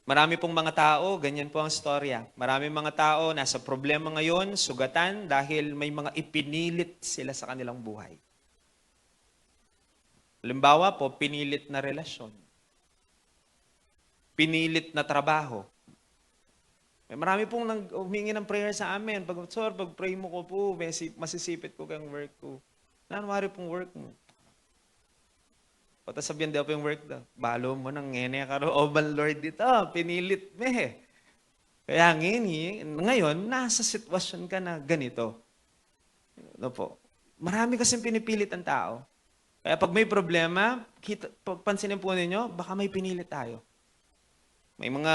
Marami pong mga tao, ganyan po ang storya. Marami mga tao nasa problema ngayon, sugatan dahil may mga ipinilit sila sa kanilang buhay. Halimbawa po, pinilit na relasyon. pinilit na trabaho. May marami pong humingi ng prayer sa amin. Sir, pag pray mo ko po, masisipit ko kayong work ko. Nanwari pong work mo. Pata sabihan daw po yung work daw. Balo mo nang ngene ka ro, man Lord dito, pinilit me. Kaya ngayon, nasa sitwasyon ka na ganito. Ano po? Marami kasing pinipilit ang tao. Kaya pag may problema, pansinin po ninyo, baka may pinilit tayo. May mga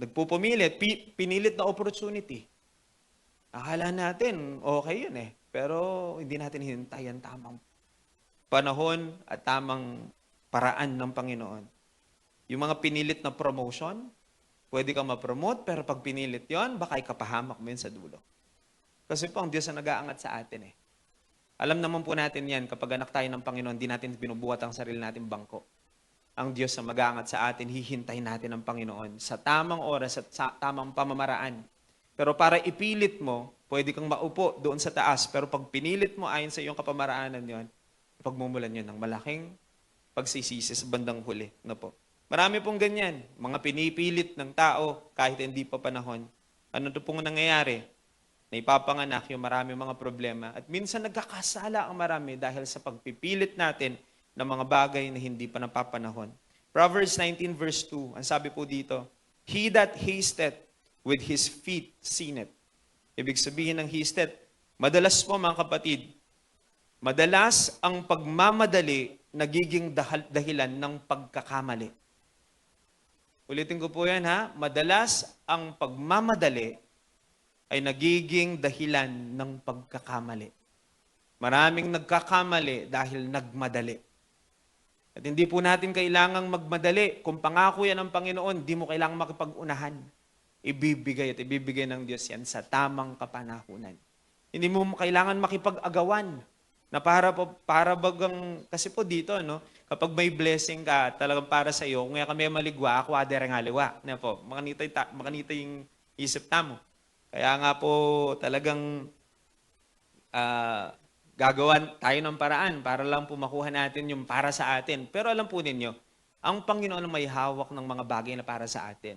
nagpupumilit, pinilit na opportunity. Akala natin, okay yun eh. Pero hindi natin hintay ang tamang panahon at tamang paraan ng Panginoon. Yung mga pinilit na promotion, pwede kang ma-promote, pero pag pinilit yon, baka ikapahamak mo yun sa dulo. Kasi po, ang Diyos ang nag-aangat sa atin eh. Alam naman po natin yan, kapag anak tayo ng Panginoon, di natin binubuhat ang sarili natin bangko. Ang Diyos ang mag-aangat sa atin, hihintayin natin ang Panginoon sa tamang oras at sa tamang pamamaraan. Pero para ipilit mo, pwede kang maupo doon sa taas, pero pag pinilit mo ayon sa iyong kapamaraanan yon, pagmumulan yun ng malaking pagsisisi sa bandang huli. No po. Marami pong ganyan, mga pinipilit ng tao kahit hindi pa panahon. Ano to pong nangyayari? Naipapanganak yung marami mga problema. At minsan nagkakasala ang marami dahil sa pagpipilit natin ng mga bagay na hindi pa napapanahon. Proverbs 19 verse 2, ang sabi po dito, He that hasteth with his feet sinneth. Ibig sabihin ng hasted, madalas po mga kapatid, madalas ang pagmamadali nagiging dahilan ng pagkakamali. Ulitin ko po yan ha, madalas ang pagmamadali ay nagiging dahilan ng pagkakamali. Maraming nagkakamali dahil nagmadali. At hindi po natin kailangang magmadali. Kung pangako yan ng Panginoon, di mo kailangang makipag-unahan. Ibibigay at ibibigay ng Diyos yan sa tamang kapanahunan. Hindi mo kailangan makipag-agawan. Na para bagang, kasi po dito, no, kapag may blessing ka, talagang para sa iyo, kung kami maligwa, ako adere nga liwa. Na po, makanita yung isip tamo. Kaya nga po talagang gagawan tayo ng paraan para lang po makuha natin yung para sa atin. Pero alam po ninyo, ang Panginoon ang may hawak ng mga bagay na para sa atin.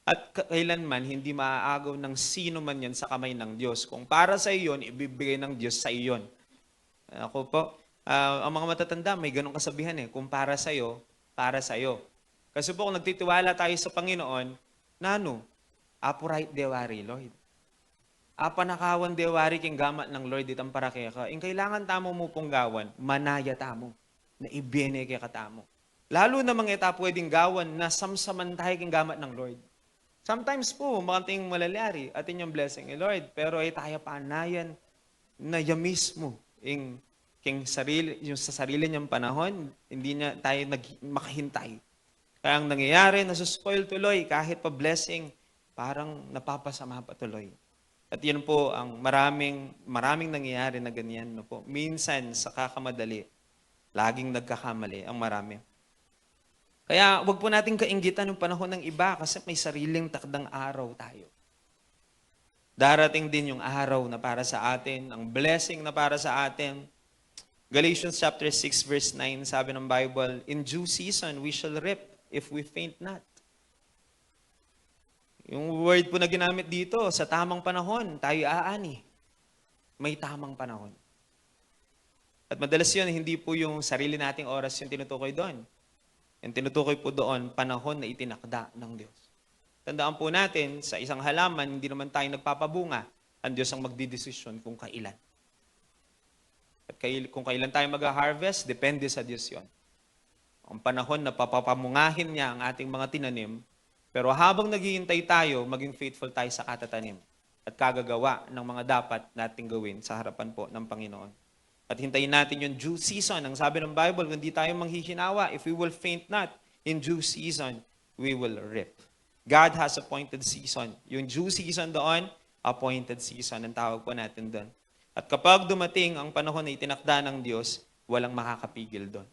At kailanman, hindi maaagaw ng sino man yan sa kamay ng Diyos. Kung para sa iyon, ibibigay ng Diyos sa iyon. Ako po, ang mga matatanda, may ganong kasabihan eh, kung para sa iyo, para sa iyo. Kasi po kung nagtitiwala tayo sa Panginoon, nano, upright dewari, Lord. Panakawan dewari king gamat ng Lord itang para kaya ka. Kailangan tamo mo pong gawan, manaya tamo, na ibiyene kaya katamo. Lalo na mga ita pwedeng gawan na samsaman tayo king gamat ng Lord. Sometimes po, makanting malalyari at inyong blessing ni Lord, pero ay tayo panayan na yamis mo yung sa sarili niyang panahon, hindi na tayo makahintay. Kaya ang nangyayari, nasuspoil tuloy, kahit pa blessing, parang napapasama pa tuloy. At yun po ang maraming nangyayari na ganyan. No po. Minsan, sa kakamadali, laging nagkakamali ang marami. Kaya wag po natin kainggitan yung panahon ng iba kasi may sariling takdang araw tayo. Darating din yung araw na para sa atin, ang blessing na para sa atin. Galatians chapter 6 verse 9, sabi ng Bible, In due season we shall reap if we faint not. Yung word po na ginamit dito, sa tamang panahon, tayo aani. May tamang panahon. At madalas yun, hindi po yung sarili nating oras yung tinutukoy doon. Yung tinutukoy po doon, panahon na itinakda ng Diyos. Tandaan po natin, sa isang halaman, hindi naman tayo nagpapabunga. Ang Diyos ang magdidesisyon kung kailan. At kung kailan tayo mag-harvest, depende sa Diyos yon. Ang panahon na papapamungahin niya ang ating mga tinanim, pero habang naghihintay tayo, maging faithful tayo sa katatanim at kagagawa ng mga dapat nating gawin sa harapan po ng Panginoon. At hintayin natin yung due season. Ang sabi ng Bible, kung hindi tayo manghihinawa, if we will faint not, in due season, we will reap. God has appointed season. Yung due season doon, appointed season, ang tawag po natin doon. At kapag dumating ang panahon na itinakda ng Diyos, walang makakapigil doon.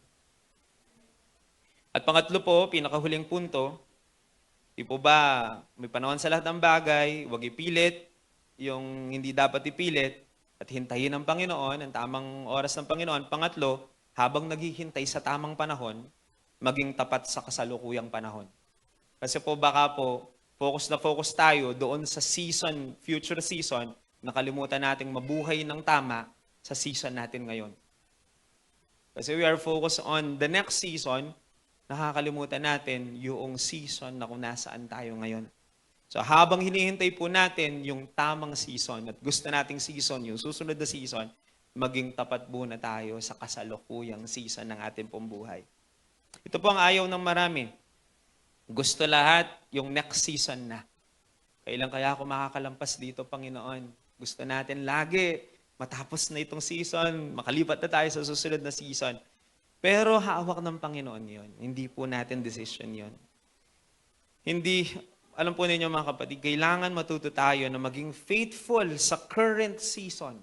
At pangatlo po, pinakahuling punto, di po ba may panahon sa lahat ng bagay, huwag ipilit yung hindi dapat ipilit, at hintayin ng Panginoon, ang tamang oras ng Panginoon. Pangatlo, habang naghihintay sa tamang panahon, maging tapat sa kasalukuyang panahon. Kasi po baka po, focus na focus tayo doon sa season, future season, nakalimutan nating mabuhay ng tama sa season natin ngayon. Kasi we are focused on the next season, nakakalimutan natin yung season na kung nasaan tayo ngayon. So habang hinihintay po natin yung tamang season at gusto nating season, yung susunod na season, maging tapat po na tayo sa kasalukuyang season ng ating pong buhay. Ito po ang ayaw ng marami. Gusto lahat yung next season na. Kailan kaya ako makakalampas dito, Panginoon? Gusto natin lagi matapos na itong season, makalipat na tayo sa susunod na season. Pero hawak ng Panginoon yon. Hindi po natin decision yon. Hindi, alam po ninyo mga kapatid, kailangan matuto tayo na maging faithful sa current season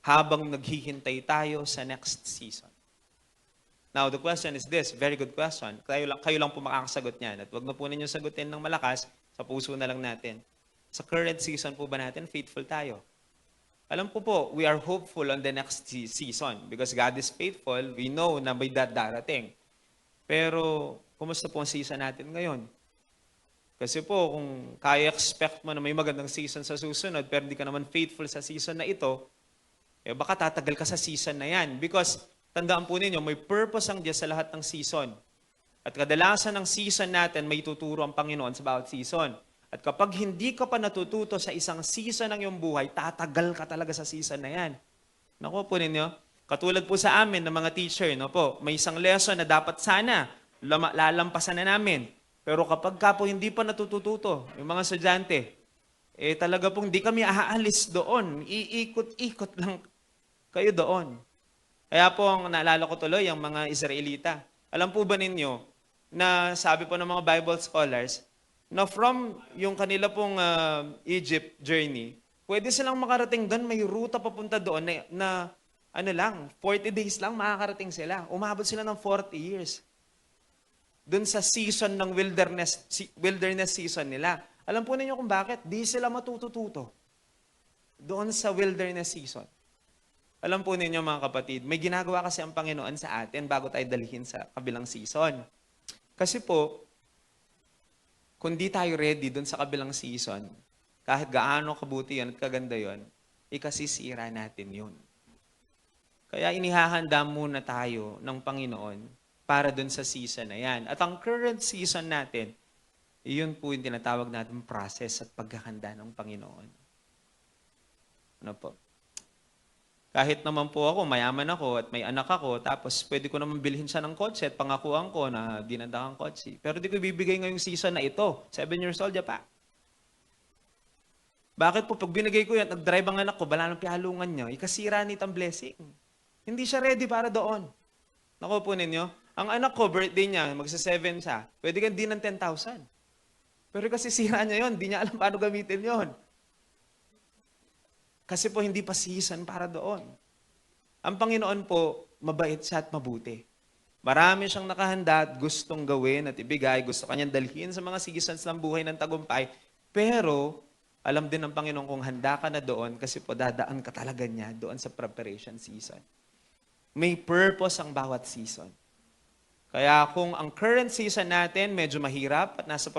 habang naghihintay tayo sa next season. Now, the question is this, very good question. Kayo lang po makakasagot niyan. At wag na po ninyo sagutin ng malakas, sa puso na lang natin. Sa current season po ba natin, faithful tayo? Alam ko po, we are hopeful on the next season because God is faithful. We know na may darating. Pero, kumusta po ang season natin ngayon? Kasi po, kung kaya expect mo na may magandang season sa susunod, pero hindi ka naman faithful sa season na ito, eh baka tatagal ka sa season na yan. Because, tandaan po ninyo, may purpose ang Diyos sa lahat ng season. At kadalasan ng season natin, may tuturo ang Panginoon sa bawat season. At kapag hindi ka pa natututo sa isang season ng iyong buhay, tatagal ka talaga sa season na yan. Naku po ninyo, katulad po sa amin ng mga teacher, no po, may isang lesson na dapat sana lalampasan na namin. Pero kapag ka po hindi pa natututo, yung mga estudyante, eh talaga pong di kami aalis doon. Iikot-ikot lang kayo doon. Kaya po ang naalala ko tuloy, ang mga Israelita. Alam po ba ninyo na sabi po ng mga Bible scholars, na from yung kanila pong Egypt journey, pwede silang makarating doon, may ruta papunta doon na ano lang, 40 days lang makakarating sila. Umabot sila ng 40 years. Doon sa season ng wilderness season nila. Alam po ninyo kung bakit? Di sila matututo. Doon sa wilderness season. Alam po ninyo mga kapatid, may ginagawa kasi ang Panginoon sa atin bago tayo dalhin sa kabilang season. Kasi po, kung di tayo ready doon sa kabilang season, kahit gaano kabuti yun at kaganda yun, ikasisira natin yun. Kaya inihahanda muna tayo ng Panginoon para doon sa season na yan. At ang current season natin, yun po yung tinatawag natin process at pagkakanda ng Panginoon. Ano po? Kahit naman po ako, mayaman ako at may anak ako, tapos pwede ko naman bilhin siya ng kotse at pangakuan ko na dinanda kang kotse. Pero di ko ibibigay ngayong season na ito. 7 years old ya pa. Bakit po? Pag binigay ko yan, nag-drive ang anak ko, bala ng pihalungan niya, ikasira nitang blessing. Hindi siya ready para doon. Naku po ninyo, ang anak ko, birthday niya, magsa-7 siya, pwede kang di ng 10,000. Pero kasi sira niya yon, di niya alam paano gamitin yon. Kasi po hindi pa season para doon. Ang Panginoon po, mabait siya at mabuti. Marami siyang nakahanda at gustong gawin at ibigay. Gusto kanyang dalhin sa mga seasons ng buhay ng tagumpay. Pero, alam din ng Panginoon kung handa ka na doon kasi po dadaan ka talaga niya doon sa preparation season. May purpose ang bawat season. Kaya kung ang current season natin medyo mahirap at nasa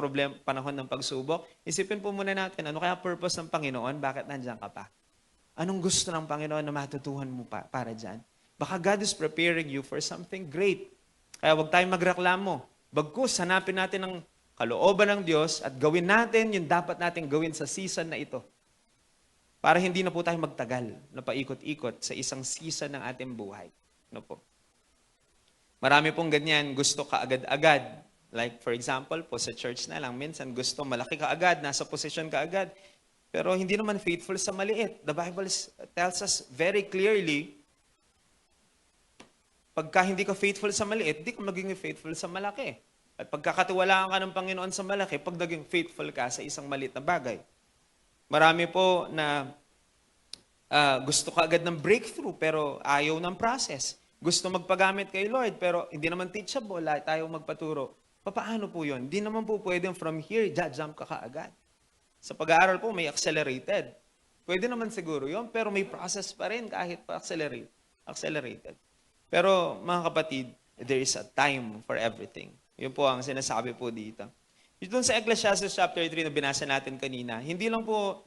panahon ng pagsubok, isipin po muna natin, ano kaya purpose ng Panginoon? Bakit nandiyan ka pa? Anong gusto ng Panginoon na matutuhan mo para dyan? Baka God is preparing you for something great. Kaya huwag tayong magreklamo. Bagkus, hanapin natin ang kalooban ng Diyos at gawin natin yung dapat natin gawin sa season na ito. Para hindi na po tayo magtagal na paikot-ikot sa isang season ng ating buhay. Ano po? Marami pong ganyan, gusto ka agad-agad. Like for example po, sa church na lang, minsan gusto malaki ka agad, nasa position ka agad. Pero hindi naman faithful sa maliit. The Bible tells us very clearly, pagka hindi ka faithful sa maliit, di ka maging faithful sa malaki. At pagkakatiwalaan ka ng Panginoon sa malaki, pag naging faithful ka sa isang maliit na bagay. Marami po na gusto ka agad ng breakthrough, pero ayaw ng process. Gusto magpagamit kay Lord, pero hindi naman teachable, tayo magpaturo. Paano po yun? Hindi naman po pwedeng from here, jump ka kaagad. Sa pag-aaral po, may accelerated. Pwede naman siguro yun, pero may process pa rin kahit pa accelerated. Pero mga kapatid, there is a time for everything. Yun po ang sinasabi po dito. Doon sa Ecclesiastes chapter 3 na binasa natin kanina, hindi lang po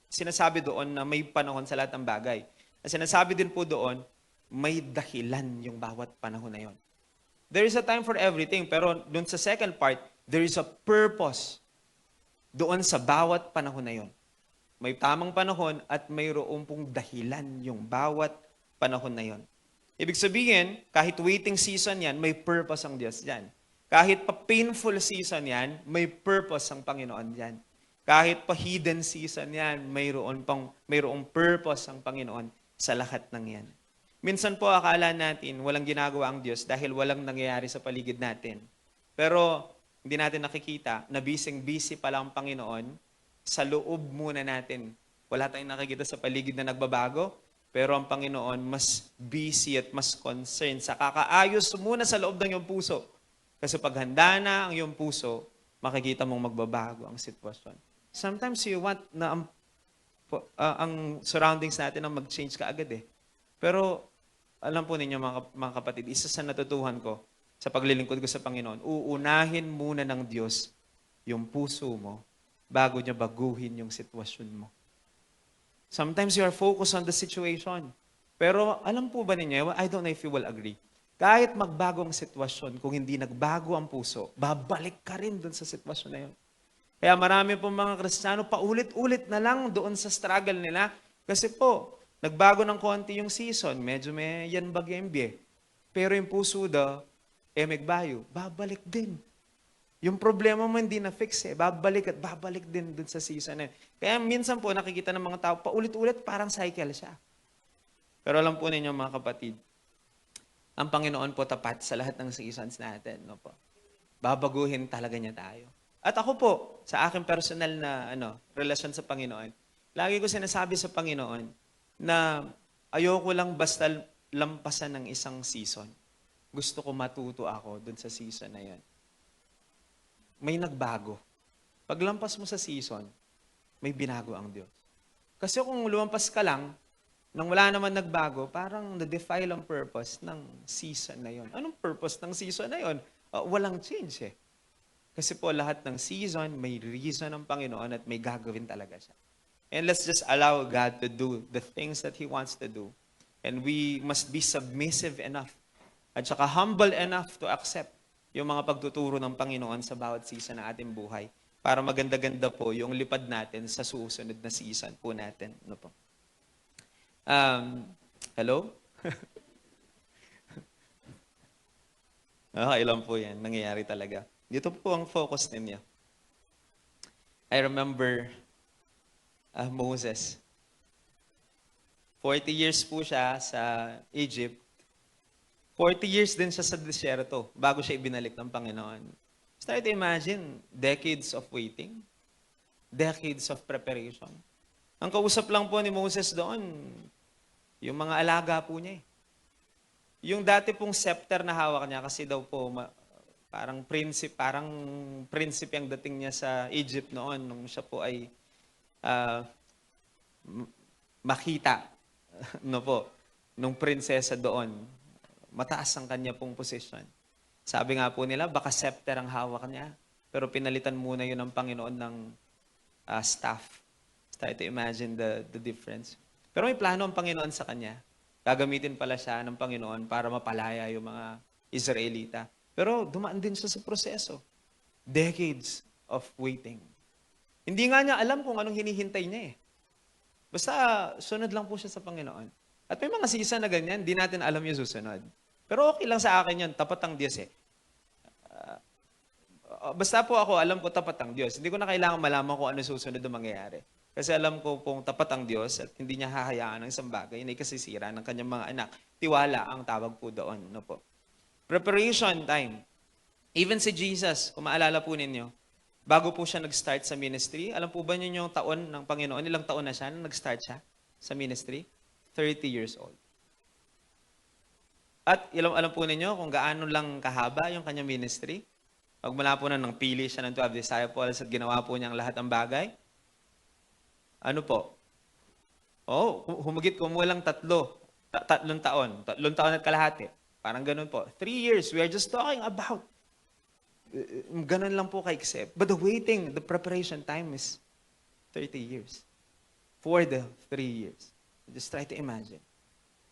sinasabi doon na may panahon sa lahat ng bagay. Ang sinasabi din po doon, may dahilan yung bawat panahon na yon. There is a time for everything, pero doon sa second part, there is a purpose doon sa bawat panahon na yon. May tamang panahon at mayroong pong dahilan yung bawat panahon na yon. Ibig sabihin, kahit waiting season yan, may purpose ang Diyos dyan. Kahit pa painful season yan, may purpose ang Panginoon dyan. Kahit pa hidden season yan, mayroong purpose ang Panginoon sa lahat ng yan. Minsan po akala natin walang ginagawa ang Diyos dahil walang nangyayari sa paligid natin. Pero hindi natin nakikita na busy pala ang Panginoon sa loob muna natin. Wala tayong nakikita sa paligid na nagbabago, pero ang Panginoon mas busy at mas concerned sa kakaayos muna sa loob ng iyong puso. Kasi pag handa na ang iyong puso, makikita mong magbabago ang sitwasyon. Sometimes you want na ang surroundings natin ang mag-change kaagad eh. Pero alam po ninyo mga kapatid, isa sa natutuhan ko sa paglilingkod ko sa Panginoon, uunahin muna ng Diyos yung puso mo bago niya baguhin yung sitwasyon mo. Sometimes you are focused on the situation. Pero alam po ba ninyo, I don't know if you will agree, kahit magbago ang sitwasyon, kung hindi nagbago ang puso, babalik ka rin doon sa sitwasyon na yun. Kaya marami po mga Kristiyano, paulit-ulit na lang doon sa struggle nila. Kasi po, nagbago ng konti yung season, medyo may yan bagyembe. Pero yung puso daw, megbayo, babalik din. Yung problema mo hindi na-fix eh. Babalik at babalik din dun sa season na yun. Kaya minsan po nakikita ng mga tao, paulit-ulit parang cycle siya. Pero alam po ninyo mga kapatid, ang Panginoon po tapat sa lahat ng seasons natin. No po? Babaguhin talaga niya tayo. At ako po, sa aking personal na relasyon sa Panginoon, lagi ko sinasabi sa Panginoon na ayoko lang basta lampasan ng isang season. Gusto ko matuto ako dun sa season na yan. May nagbago. Paglampas mo sa season, may binago ang Diyos. Kasi kung lumampas ka lang, nang wala naman nagbago, parang na-defile ang purpose ng season na yon. Anong purpose ng season na yon? Walang change eh. Kasi po lahat ng season, may reason ng Panginoon at may gagawin talaga siya. And let's just allow God to do the things that He wants to do. And we must be submissive enough at saka humble enough to accept yung mga pagtuturo ng Panginoon sa bawat season ng ating buhay para maganda-ganda po yung lipad natin sa susunod na season po natin. Ano po? Hello? Ilan po yan. Nangyayari talaga. Dito po ang focus ninyo. I remember Moses. 40 years po siya sa Egypt. 40 years din siya sa desierto bago siya ibinalik ng Panginoon. Try to imagine, decades of waiting, decades of preparation. Ang kausap lang po ni Moses doon, yung mga alaga po niya eh. Yung dati pong scepter na hawak niya, kasi daw po parang prinsipe ang dating niya sa Egypt noon, nung siya po ay makita, no po, nung prinsesa doon. Mataas ang kanya pong position. Sabi nga po nila, baka scepter ang hawak niya, pero pinalitan muna yun ng Panginoon ng staff. Try to imagine the difference. Pero may plano ang Panginoon sa kanya. Gagamitin pala siya ng Panginoon para mapalaya yung mga Israelita. Pero dumaan din siya sa proseso. Decades of waiting. Hindi nga niya alam kung anong hinihintay niya eh. Basta sunod lang po siya sa Panginoon. At may mga season na ganyan, di natin alam yung susunod. Pero okay lang sa akin yun, tapat ang Diyos eh. Basta po ako, alam ko tapat ang Diyos. Hindi ko na kailangan malaman kung ano susunod na mangyayari. Kasi alam ko kung tapat ang Diyos at hindi niya hahayaan ng isang bagay na ikasisira ng kanyang mga anak. Tiwala ang tawag po doon. No po. Preparation time. Even si Jesus, kung maalala po ninyo, bago po siya nag-start sa ministry, alam po ba niyo yung taon ng Panginoon? Ilang taon na siya nung nag-start siya sa ministry? 30 years old. At alam po ninyo kung gaano lang kahaba yung kanyang ministry? Pagmula po na nang pili siya ng 12 disciples at ginawa po niyang lahat ng bagay, ano po? Humigit kumulang tatlong taon at kalahati. Parang ganun po. 3 years, we are just talking about Ganun lang po ka-accept. But the preparation time is 30 years. For the 3 years. Just try to imagine.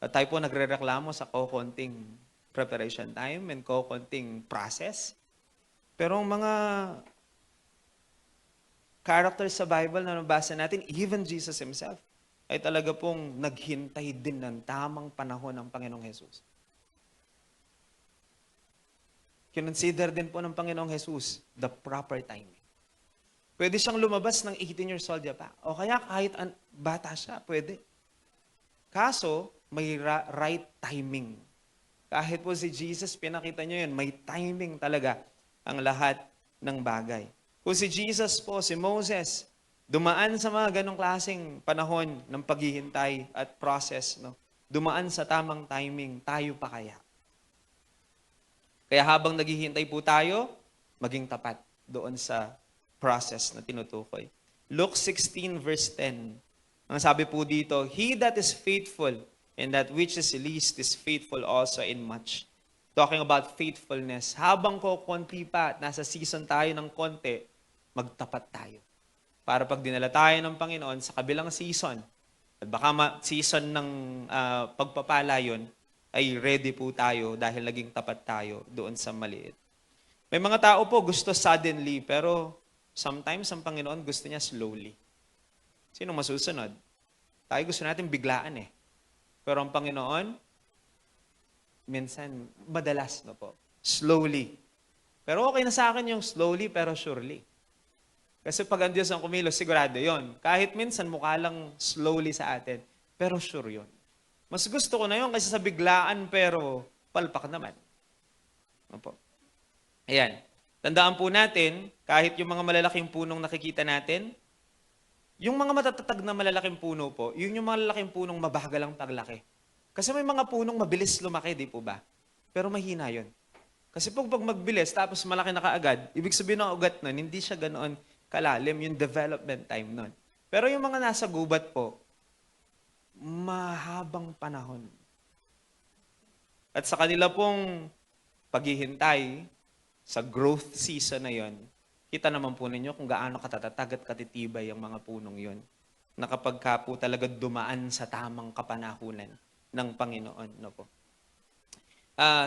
At tayo po nagre-reklamo sa kokonting preparation time and kokonting process. Pero ang mga characters sa Bible na nabasa natin, even Jesus Himself, ay talaga pong naghintay din ng tamang panahon ng Panginoong Jesus. Kinonsider din po ng Panginoong Jesus the proper timing. Pwede siyang lumabas ng 18 years old pa. O kaya kahit bata siya, pwede. Kaso, may right timing. Kahit po si Jesus, pinakita niyo yun, may timing talaga ang lahat ng bagay. Kung si Jesus po, si Moses, dumaan sa mga ganong klaseng panahon ng paghihintay at process, no? Dumaan sa tamang timing, tayo pa kaya? Kaya habang naghihintay po tayo, maging tapat doon sa process na tinutukoy. Luke 16 verse 10. Ang sabi po dito, "He that is faithful in that which is least is faithful also in much." Talking about faithfulness. Habang konti pa, nasa season tayo ng konti, magtapat tayo. Para pag dinala tayo ng Panginoon sa kabilang season, at baka season ng pagpapala yun, ay ready po tayo dahil naging tapat tayo doon sa maliit. May mga tao po gusto suddenly, pero sometimes ang Panginoon gusto niya slowly. Sino masusunod? Tayo gusto natin biglaan eh. Pero ang Panginoon, minsan, madalas na po. Slowly. Pero okay na sa akin yung slowly pero surely. Kasi pag ang Diyos ang kumilos, sigurado yon. Kahit minsan mukha lang slowly sa atin, pero sure yon. Mas gusto ko na yun kasi sa biglaan pero palpak naman. Opo. Ayan. Tandaan po natin, kahit yung mga malalaking punong nakikita natin, yung mga matatatag na malalaking puno po, yun yung malalaking punong mabagalang paglaki. Kasi may mga punong mabilis lumaki, di po ba? Pero mahina yun. Kasi pag magbilis, tapos malaki na kaagad, ibig sabihin ng ugat nun, hindi siya ganoon kalalim yung development time nun. Pero yung mga nasa gubat po, mahabang panahon. At sa kanila pong paghihintay sa growth season na yon, kita naman po ninyo kung gaano katatatag at katitibay ang mga punong yon na kapag ka po talaga dumaan sa tamang kapanahunan ng Panginoon. No po.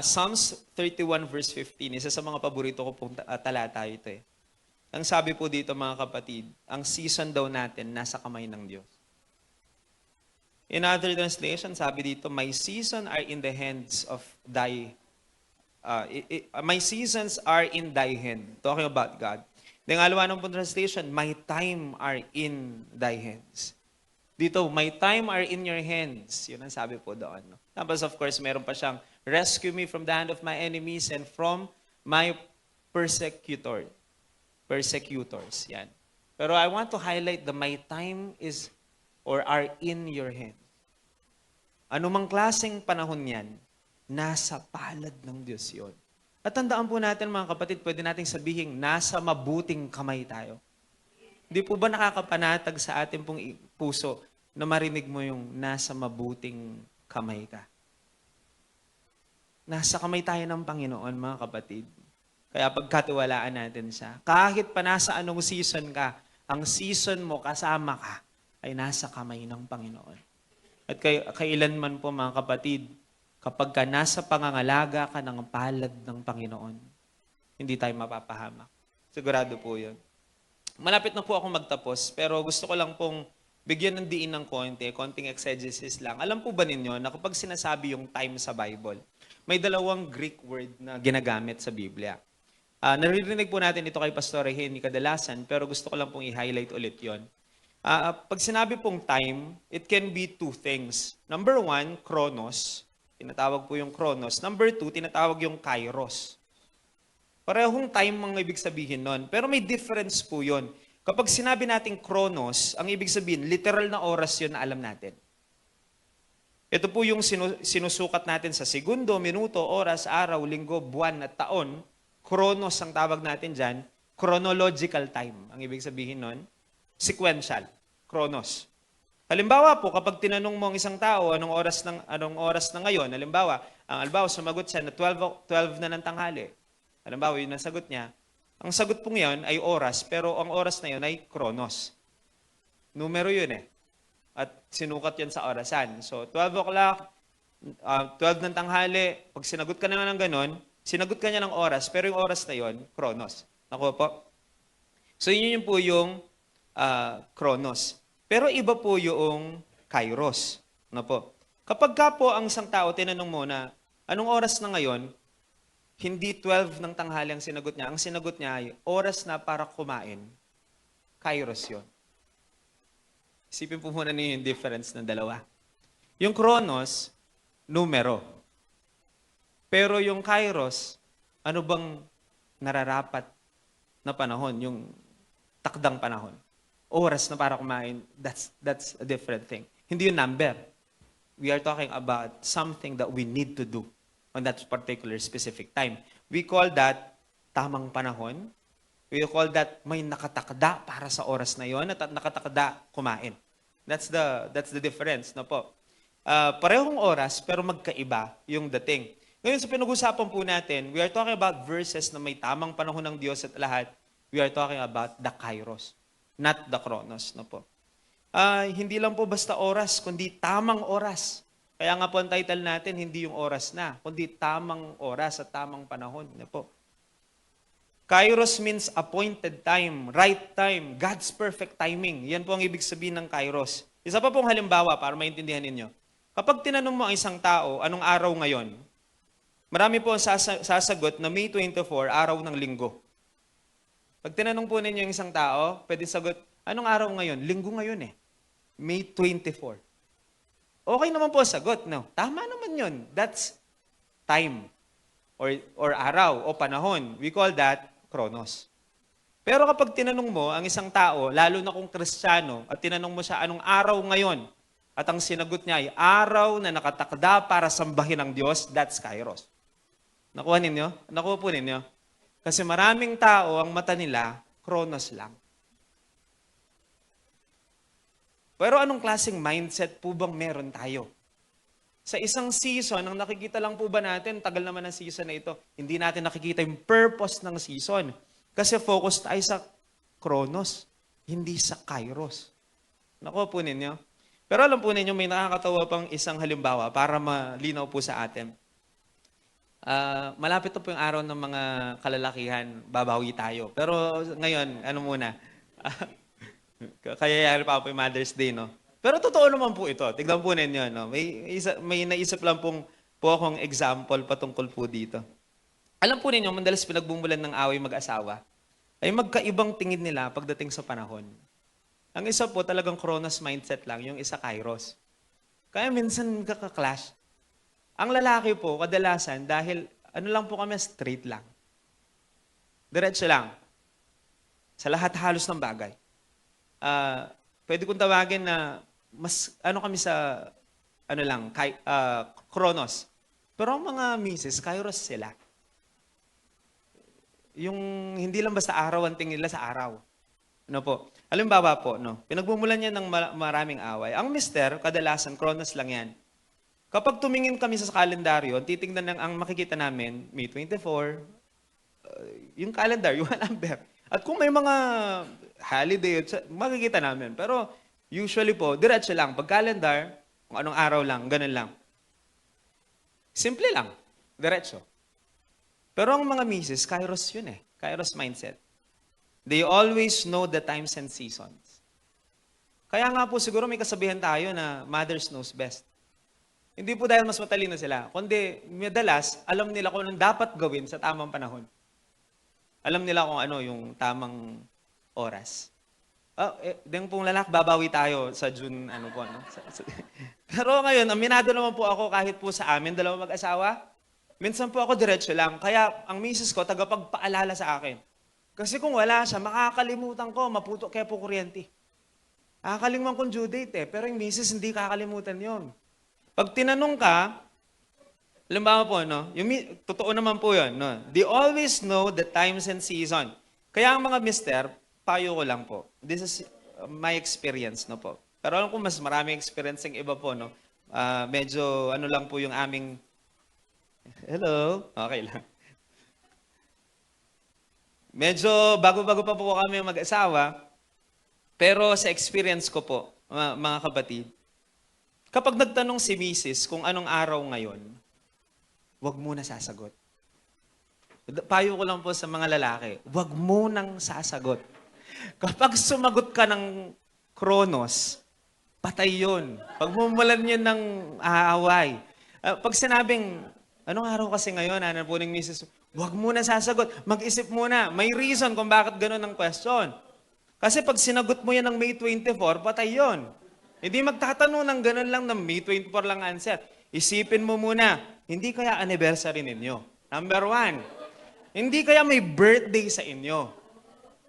Psalms 31 verse 15, isa sa mga paborito ko pong talata ito eh. Ang sabi po dito mga kapatid, ang season daw natin nasa kamay ng Diyos. In other translation, sabi dito, my season are in the hands of my seasons are in thy hand. Talking about God. Then alawanong po translation, my time are in thy hands. Dito, my time are in your hands. Yun ang sabi po doon. No? Tapos of course, meron pa siyang, rescue me from the hand of my enemies and from my persecutors. Yan. Pero I want to highlight the my time is or are in your hand. Ano mang klaseng panahon yan, nasa palad ng Diyos yun. At tandaan po natin mga kapatid, pwede nating sabihin, nasa mabuting kamay tayo. Hindi po ba nakakapanatag sa ating pong puso na marinig mo yung nasa mabuting kamay ka? Nasa kamay tayo ng Panginoon, mga kapatid. Kaya pagkatiwalaan natin siya. Kahit pa nasa anong season ka, ang season mo kasama ka, ay nasa kamay ng Panginoon. At kailanman po mga kapatid, kapag ka nasa pangangalaga ka ng palad ng Panginoon, hindi tayo mapapahamak. Sigurado po yun. Malapit na po ako magtapos, pero gusto ko lang pong bigyan ng diin ng konting exegesis lang. Alam po ba ninyo na kapag sinasabi yung time sa Bible, may dalawang Greek word na ginagamit sa Biblia. Naririnig po natin ito kay Pastor Henny kadalasan, pero gusto ko lang pong i-highlight ulit yon. Pag sinabi pong time, it can be two things. Number one, chronos. Tinatawag po yung chronos. Number two, tinatawag yung kairos. Parehong time ang ibig sabihin nun. Pero may difference po yun. Kapag sinabi nating chronos, ang ibig sabihin, literal na oras yun na alam natin. Ito po yung sinusukat natin sa segundo, minuto, oras, araw, linggo, buwan at taon. Chronos ang tawag natin dyan. Chronological time. Ang ibig sabihin nun, sequential. Chronos. Halimbawa po, kapag tinanong mo ang isang tao, anong oras na ngayon? Halimbawa, sumagot siya na 12 na ng tanghali. Halimbawa, yun ang sagot niya. Ang sagot po ngayon ay oras, pero ang oras na yun ay chronos. Numero yun eh. At sinukat yun sa orasan. So, 12 o'clock, 12 ng tanghali, pag sinagot ka naman ng ganon, sinagot ka niya ng oras, pero yung oras na yun, chronos. Nakuha po? So, yun po yung chronos. Pero iba po yung kairos. Ano po? Kapag ka po ang isang tao, tinanong mo na, anong oras na ngayon? Hindi 12 ng tanghali ang sinagot niya. Ang sinagot niya ay, oras na para kumain. Kairos yun. Isipin po muna niyo yung difference ng dalawa. Yung chronos, numero. Pero yung kairos, ano bang nararapat na panahon? Yung takdang panahon. Oras na para kumain, that's a different thing. Hindi yung number. We are talking about something that we need to do on that particular specific time. We call that tamang panahon. We call that may nakatakda para sa oras na yon at nakatakda kumain. That's the difference, no po. Parehong oras pero magkaiba yung dating. Ngayon sa pinag-usapan po natin, we are talking about verses na may tamang panahon ng Diyos at lahat. We are talking about the kairos, not the chronos, no po. Hindi lang po basta oras, kundi tamang oras. Kaya nga po ang title natin, hindi yung oras na, kundi tamang oras at tamang panahon. No po. Kairos means appointed time, right time, God's perfect timing. Yan po ang ibig sabihin ng kairos. Isa pa pong halimbawa para maintindihan ninyo. Kapag tinanong mo ang isang tao, anong araw ngayon? Marami po ang sasagot na May 24, araw ng linggo. Pag tinanong po ninyo yung isang tao, pwede sagot, anong araw ngayon? Linggo ngayon eh. May 24. Okay naman po ang sagot. No, tama naman yun. That's time. Or araw o panahon. We call that chronos. Pero kapag tinanong mo ang isang tao, lalo na kung Kristiyano, at tinanong mo siya anong araw ngayon, at ang sinagot niya ay araw na nakatakda para sambahin ang Diyos, that's kairos. Nakuha ninyo? Nakuha po ninyo? Kasi maraming tao, ang mata nila, chronos lang. Pero anong klaseng mindset po bang meron tayo? Sa isang season, ang nakikita lang po ba natin, tagal naman ng season na ito, hindi natin nakikita yung purpose ng season. Kasi focus tayo sa chronos, hindi sa kairos. Nakuha po ninyo? Pero alam po ninyo, may nakakatawa pang isang halimbawa para malinaw po sa atin. Malapit na po yung araw ng mga kalalakihan, babawi tayo. Pero ngayon, ano muna, kaya yari pa po yung Mother's Day, no? Pero totoo naman po ito. Tignan po ninyo, no? May naisip lang po akong example patungkol po dito. Alam po ninyo, madalas pinagbumulan ng away mag-asawa, ay magkaibang tingin nila pagdating sa panahon. Ang isa po talagang chronos mindset lang, yung isa kairos. Kaya minsan kaka-clash. Ang lalaki po, kadalasan, dahil ano lang po kami, straight lang. Diretso lang. Sa lahat halos ng bagay. Pwede kong tawagin na mas ano kami sa ano lang, chronos. Pero ang mga misis, kairos sila. Yung hindi lang basta araw ang tingin nila sa araw. Ano po? Halimbawa po, no, pinagbumulan niya ng maraming away. Ang mister, kadalasan, chronos lang yan. Kapag tumingin kami sa kalendaryo, titingnan ang makikita namin, May 24, yung calendar, yung number. At kung may mga holiday, makikita namin. Pero usually po, diretso lang. Pag calendar, kung anong araw lang, ganun lang. Simple lang. Diretso. Pero ang mga misis, kairos yun eh. Kairos mindset. They always know the times and seasons. Kaya nga po siguro may kasabihan tayo na mothers knows best. Hindi po dahil mas matalino sila, kundi madalas alam nila kung anong dapat gawin sa tamang panahon. Alam nila kung ano yung tamang oras. Deng pong lalak, babawi tayo sa June, ano po, no? Pero ngayon, aminado naman po ako kahit po sa amin, dalawa mag-asawa. Minsan po ako diretso lang. Kaya ang misis ko, tagapagpaalala sa akin. Kasi kung wala siya, makakalimutan ko, maputo kaya po kuryente. Nakakalimutan kong due date eh, pero yung misis hindi kakalimutan yon. Pag tinanong ka, halimbawa po, no, totoo naman po yun. No? They always know the times and season. Kaya ang mga mister, payo ko lang po. This is my experience, no po. Pero alam ko mas maraming experience ng iba po, no. Medyo ano lang po yung aming hello. Okay lang. Medyo bago-bago pa po kami mag-asawa, pero sa experience ko po, mga kapatid, kapag nagtanong si Mrs. kung anong araw ngayon, huwag muna sasagot. Payo ko lang po sa mga lalaki, huwag munang sasagot. Kapag sumagot ka ng Kronos, patay yun. Pagmumulan yun ng aaway. Pag sinabing, anong araw kasi ngayon, ano po ng Mrs. Huwag muna sasagot. Mag-isip muna. May reason kung bakit ganun ang question. Kasi pag sinagot mo yan ng May 24, patay yun. Hindi magtatanong ng ganun lang ng May 24 lang answer. Isipin mo muna, hindi kaya anniversary ninyo? Number one, hindi kaya may birthday sa inyo?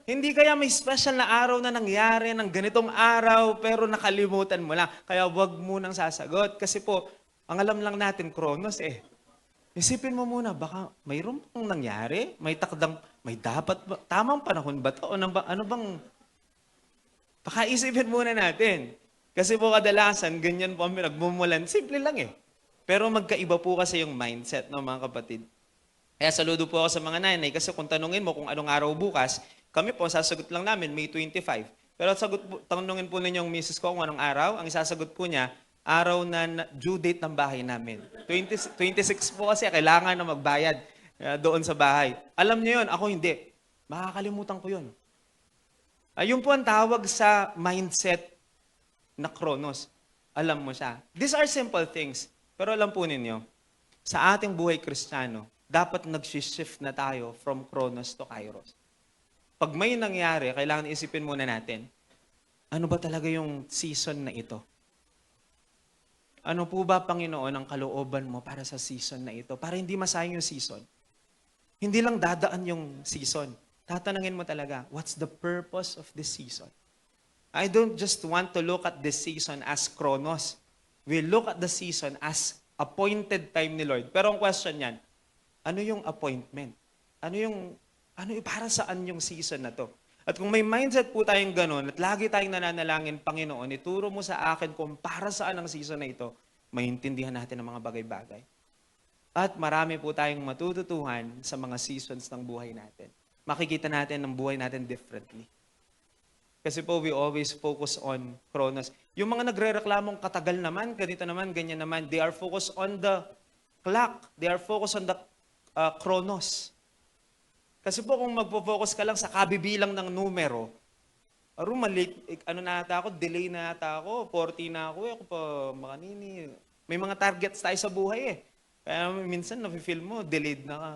Hindi kaya may special na araw na nangyari ng ganitong araw pero nakalimutan mo lang. Kaya wag mo nang sasagot. Kasi po, ang alam lang natin, Kronos eh. Isipin mo muna, baka mayroon pang nangyari? May takdang, may dapat ba? Tamang panahon ba ito? O ano bang... Baka isipin muna natin. Kasi po kadalasan, ganyan po kami nagmumulan. Simple lang eh. Pero magkaiba po kasi yung mindset ng mga kapatid. Kaya saludo po ako sa mga nanay kasi kung tanungin mo kung anong araw bukas, kami po, sasagot lang namin, May 25. Pero tanungin po ninyong misis ko kung anong araw, ang isasagot po niya, araw na due date ng bahay namin. 26 po kasi, kailangan na magbayad doon sa bahay. Alam niyo yun, ako hindi. Makakalimutan ko yun. Ayun po ang tawag sa mindset na Kronos. Alam mo siya. These are simple things. Pero alam po ninyo, sa ating buhay Kristiyano, dapat nag-shift na tayo from Kronos to Kairos. Pag may nangyari, kailangan isipin muna natin, ano ba talaga yung season na ito? Ano po ba, Panginoon, ang kalooban mo para sa season na ito? Para hindi masayang yung season. Hindi lang dadaan yung season. Tatanungin mo talaga, what's the purpose of this season? I don't just want to look at this season as Kronos. We look at the season as appointed time ni Lord. Pero ang question yan, ano yung appointment? Para saan yung season na to? At kung may mindset po tayong ganun, at lagi tayong nananalangin, Panginoon, ituro mo sa akin kung para saan ang season na ito, maintindihan natin ang mga bagay-bagay. At marami po tayong matututuhan sa mga seasons ng buhay natin. Makikita natin ang buhay natin differently. Kasi po, we always focus on Kronos. Yung mga nagre-reklamong katagal naman, ganito naman, ganyan naman, they are focused on the clock. They are focused on the Kronos. Kasi po kung magpo-focus ka lang sa kabibilang ng numero, delay na ata ako, 40 na ako, ako pa makanini. May mga targets tayo sa buhay eh. Kaya minsan nafe-feel mo, delayed na ka.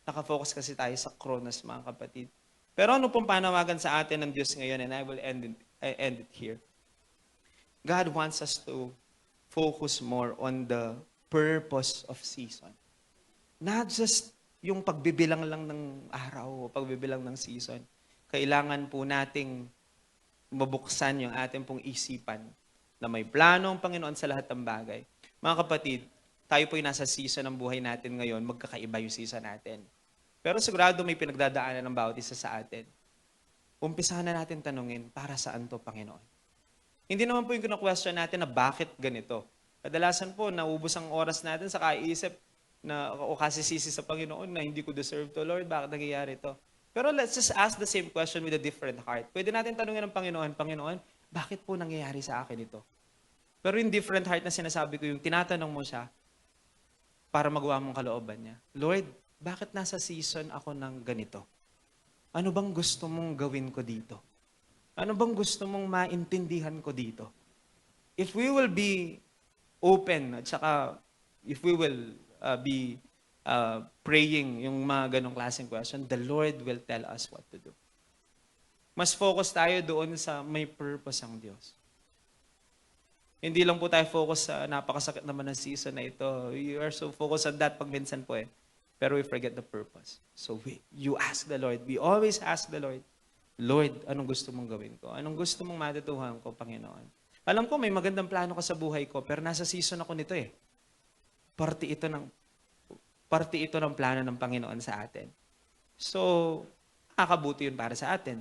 Nakafocus kasi tayo sa Kronos, mga kapatid. Pero ano pong panawagan sa atin ng Diyos ngayon, and I will end it here. God wants us to focus more on the purpose of season. Not just yung pagbibilang lang ng araw o pagbibilang ng season. Kailangan po nating mabuksan yung ating pong isipan na may plano ang Panginoon sa lahat ng bagay. Mga kapatid, tayo po'y nasa season ng buhay natin ngayon, magkakaiba yung season natin. Pero sigurado may pinagdadaanan ng bawat isa sa atin. Umpisahan na natin tanungin, para saan to, Panginoon? Hindi naman po yung kina-question natin na bakit ganito. Kadalasan po, naubos ang oras natin sa kaisip na o kasisisi sa Panginoon na hindi ko deserve to, Lord, bakit nangyayari to? Pero let's just ask the same question with a different heart. Pwede natin tanungin ng Panginoon, bakit po nangyayari sa akin ito? Pero yung different heart na sinasabi ko, yung tinatanong mo siya para magawa mong kalooban niya. Lord, bakit nasa season ako ng ganito? Ano bang gusto mong gawin ko dito? Ano bang gusto mong maintindihan ko dito? If we will be open at saka if we will be praying yung mga ganong klaseng question, the Lord will tell us what to do. Mas focus tayo doon sa may purpose ang Diyos. Hindi lang po tayo focus sa napakasakit naman ng season na ito. We are so focused on that pag minsan po eh. Pero we forget the purpose. So you ask the Lord. We always ask the Lord, Lord, anong gusto mong gawin ko? Anong gusto mong matutuhan ko, Panginoon? Alam ko may magandang plano ka sa buhay ko, pero nasa season ako nito eh. Parte ito ng plano ng Panginoon sa atin. So, makakabuti yun para sa atin.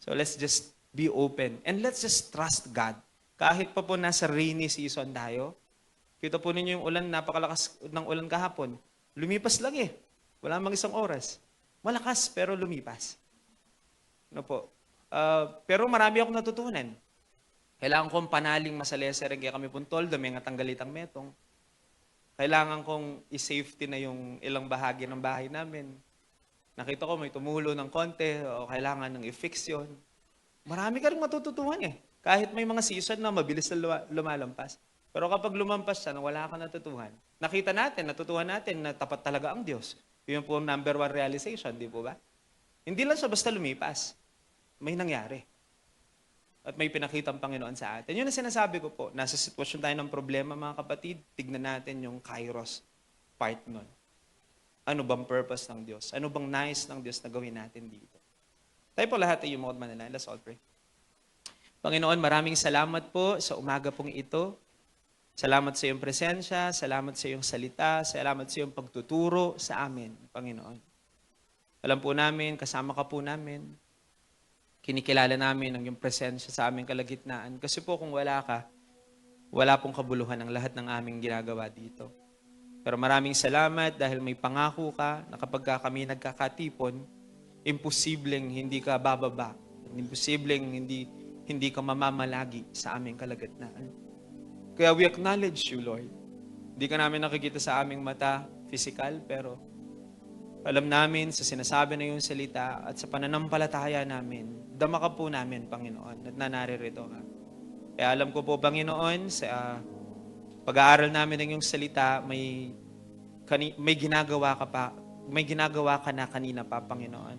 So, let's just be open and let's just trust God. Kahit pa po nasa rainy season tayo, kita po ninyo yung ulan, napakalakas ng ulan kahapon. Lumipas lang eh. Wala mang isang oras. Malakas pero lumipas. Ano po? Pero marami akong natutunan. Kailangan kong panaling masaleser kaya kami puntol, dami nga tanggalitang metong. Kailangan kong i-safety na yung ilang bahagi ng bahay namin. Nakita ko may tumulo ng konti o kailangan ng i-fix yun. Marami ka rin matututuhan eh. Kahit may mga season na mabilis na lumalampas. Pero kapag lumampas siya na wala ka natutuhan, nakita natin, natutuhan natin na tapat talaga ang Diyos. Yun po ang number one realization, di po ba? Hindi lang siya basta lumipas. May nangyari. At may pinakita ang Panginoon sa atin. Yun ang sinasabi ko po. Nasa sitwasyon tayo ng problema, mga kapatid. Tignan natin yung kairos part nun. Ano bang purpose ng Diyos? Ano bang nais ng Diyos na gawin natin dito? Tayo po lahat ay yumuod manalangin. Let's all pray. Panginoon, maraming salamat po sa umaga pong ito. Salamat sa iyong presensya, salamat sa iyong salita, salamat sa iyong pagtuturo sa amin, Panginoon. Alam po namin, kasama ka po namin. Kinikilala namin ang iyong presensya sa aming kalagitnaan. Kasi po kung wala ka, wala pong kabuluhan ang lahat ng aming ginagawa dito. Pero maraming salamat dahil may pangako ka na kapag kami nagkakatipon, imposibleng hindi ka bababa. Imposibleng hindi ka mamamalagi sa aming kalagitnaan. Kaya we acknowledge you, Lord. Hindi ka namin nakikita sa aming mata, physical, pero alam namin sa sinasabi na yung salita at sa pananampalataya namin, dama ka po namin, Panginoon, at naririto ka. Kaya alam ko po, Panginoon, sa pag-aaral namin ng iyong salita, may ginagawa ka pa, may ginagawa ka na kanina pa, Panginoon.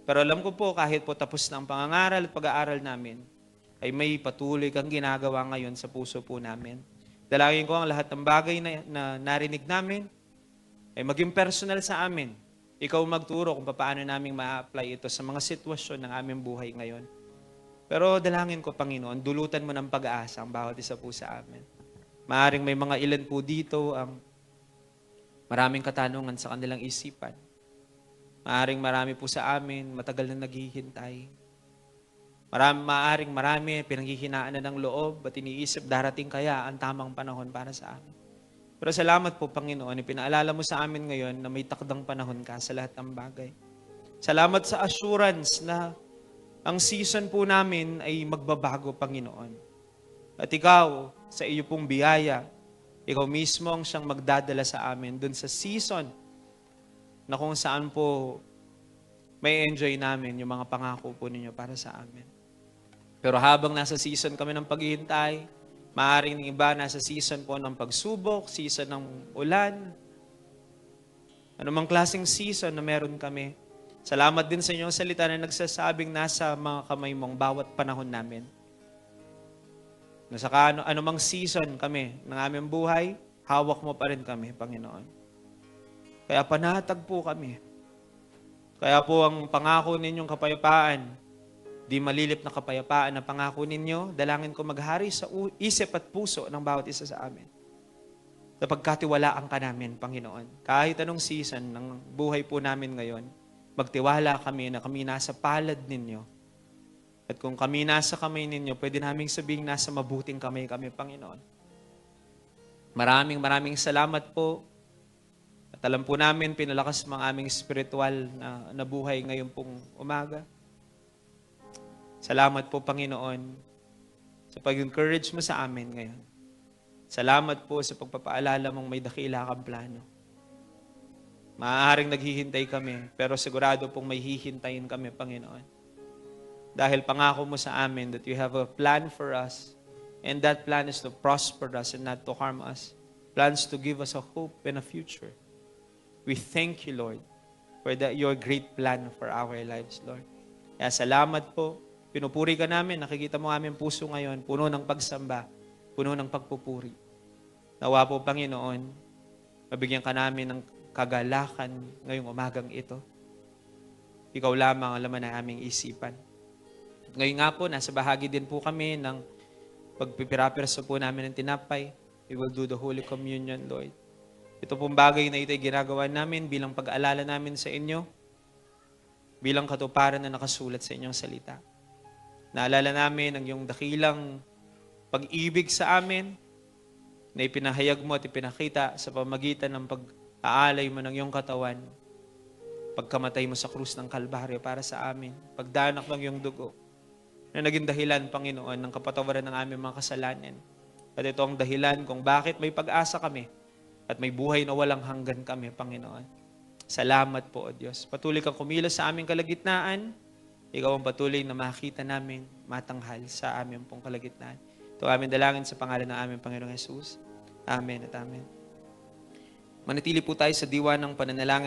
Pero alam ko po, kahit po tapos na ang pangangaral at pag-aaral namin, ay may patuloy kang ginagawa ngayon sa puso po namin. Dalangin ko ang lahat ng bagay na narinig namin ay maging personal sa amin. Ikaw magturo kung paano namin ma-apply ito sa mga sitwasyon ng aming buhay ngayon. Pero dalangin ko, Panginoon, dulutan mo ng pag-aasa ang bawat isa po sa amin. Maaring may mga ilan po dito ang maraming katanungan sa kanilang isipan. Maaring marami po sa amin matagal na naghihintay. Maaring marami pinanghihinaan na ng loob at iniisip darating kaya ang tamang panahon para sa amin. Pero salamat po, Panginoon, ipinaalala mo sa amin ngayon na may takdang panahon ka sa lahat ng bagay. Salamat sa assurance na ang season po namin ay magbabago, Panginoon. At ikaw, sa iyo pong biyaya, ikaw mismo ang siyang magdadala sa amin dun sa season na kung saan po may enjoy namin yung mga pangako po ninyo para sa amin. Pero habang nasa season kami ng paghihintay, maaaring ng iba nasa season po ng pagsubok, season ng ulan, anumang klaseng season na meron kami. Salamat din sa inyong salita na nagsasabing nasa mga kamay mong bawat panahon namin. Nasa anumang season kami ng aming buhay, hawak mo pa rin kami, Panginoon. Kaya panatag po kami. Kaya po ang pangako ninyong kapayapaan, di malilip na kapayapaan na pangako ninyo, dalangin ko maghari sa isip at puso ng bawat isa sa amin. Sa pagkatiwalaan ka namin, Panginoon. Kahit anong season ng buhay po namin ngayon, magtiwala kami na kami nasa palad ninyo. At kung kami nasa kamay ninyo, pwede naming sabihin nasa mabuting kamay kami, Panginoon. Maraming salamat po. At alam po namin, pinalakas mga aming spiritual na buhay ngayon pong umaga. Salamat po, Panginoon, sa pag-encourage mo sa amin ngayon. Salamat po sa pagpapaalala mong may dakila kang plano. Maaaring naghihintay kami, pero sigurado pong may hihintayin kami, Panginoon. Dahil pangako mo sa amin that you have a plan for us, and that plan is to prosper us and not to harm us. Plans to give us a hope and a future. We thank you, Lord, for your great plan for our lives, Lord. Kaya salamat po. Pinupuri ka namin, nakikita mo aming puso ngayon, puno ng pagsamba, puno ng pagpupuri. Nawa po, Panginoon, mabigyan ka namin ng kagalakan ngayong umagang ito. Ikaw lamang ang laman ng aming isipan. At ngayon nga po, nasa bahagi din po kami ng pagpipiraperso po namin ng tinapay. We will do the Holy Communion, Lord. Ito pong bagay na ito ay ginagawa namin bilang pag-aalala namin sa inyo, bilang katuparan na nakasulat sa inyong salita. Naalala namin ang iyong dakilang pag-ibig sa amin na ipinahayag mo at ipinakita sa pamagitan ng pag-aalay mo ng iyong katawan. pagkamatay mo sa krus ng Kalbaryo para sa amin, pagdanak ng iyong dugo, na naging dahilan, Panginoon, ng kapatawaran ng aming mga kasalanan. At ito ang dahilan kung bakit may pag-asa kami at may buhay na walang hanggan kami, Panginoon. Salamat po, O Diyos. Patuloy kang kumilos sa aming kalagitnaan. Ikaw ang patuloy na makita namin matanghal sa aming pong kalagitnaan. Ito aming dalangin sa pangalan ng aming Panginoong Jesus. Amen at amen. Manatili po tayo sa diwa ng pananalangin.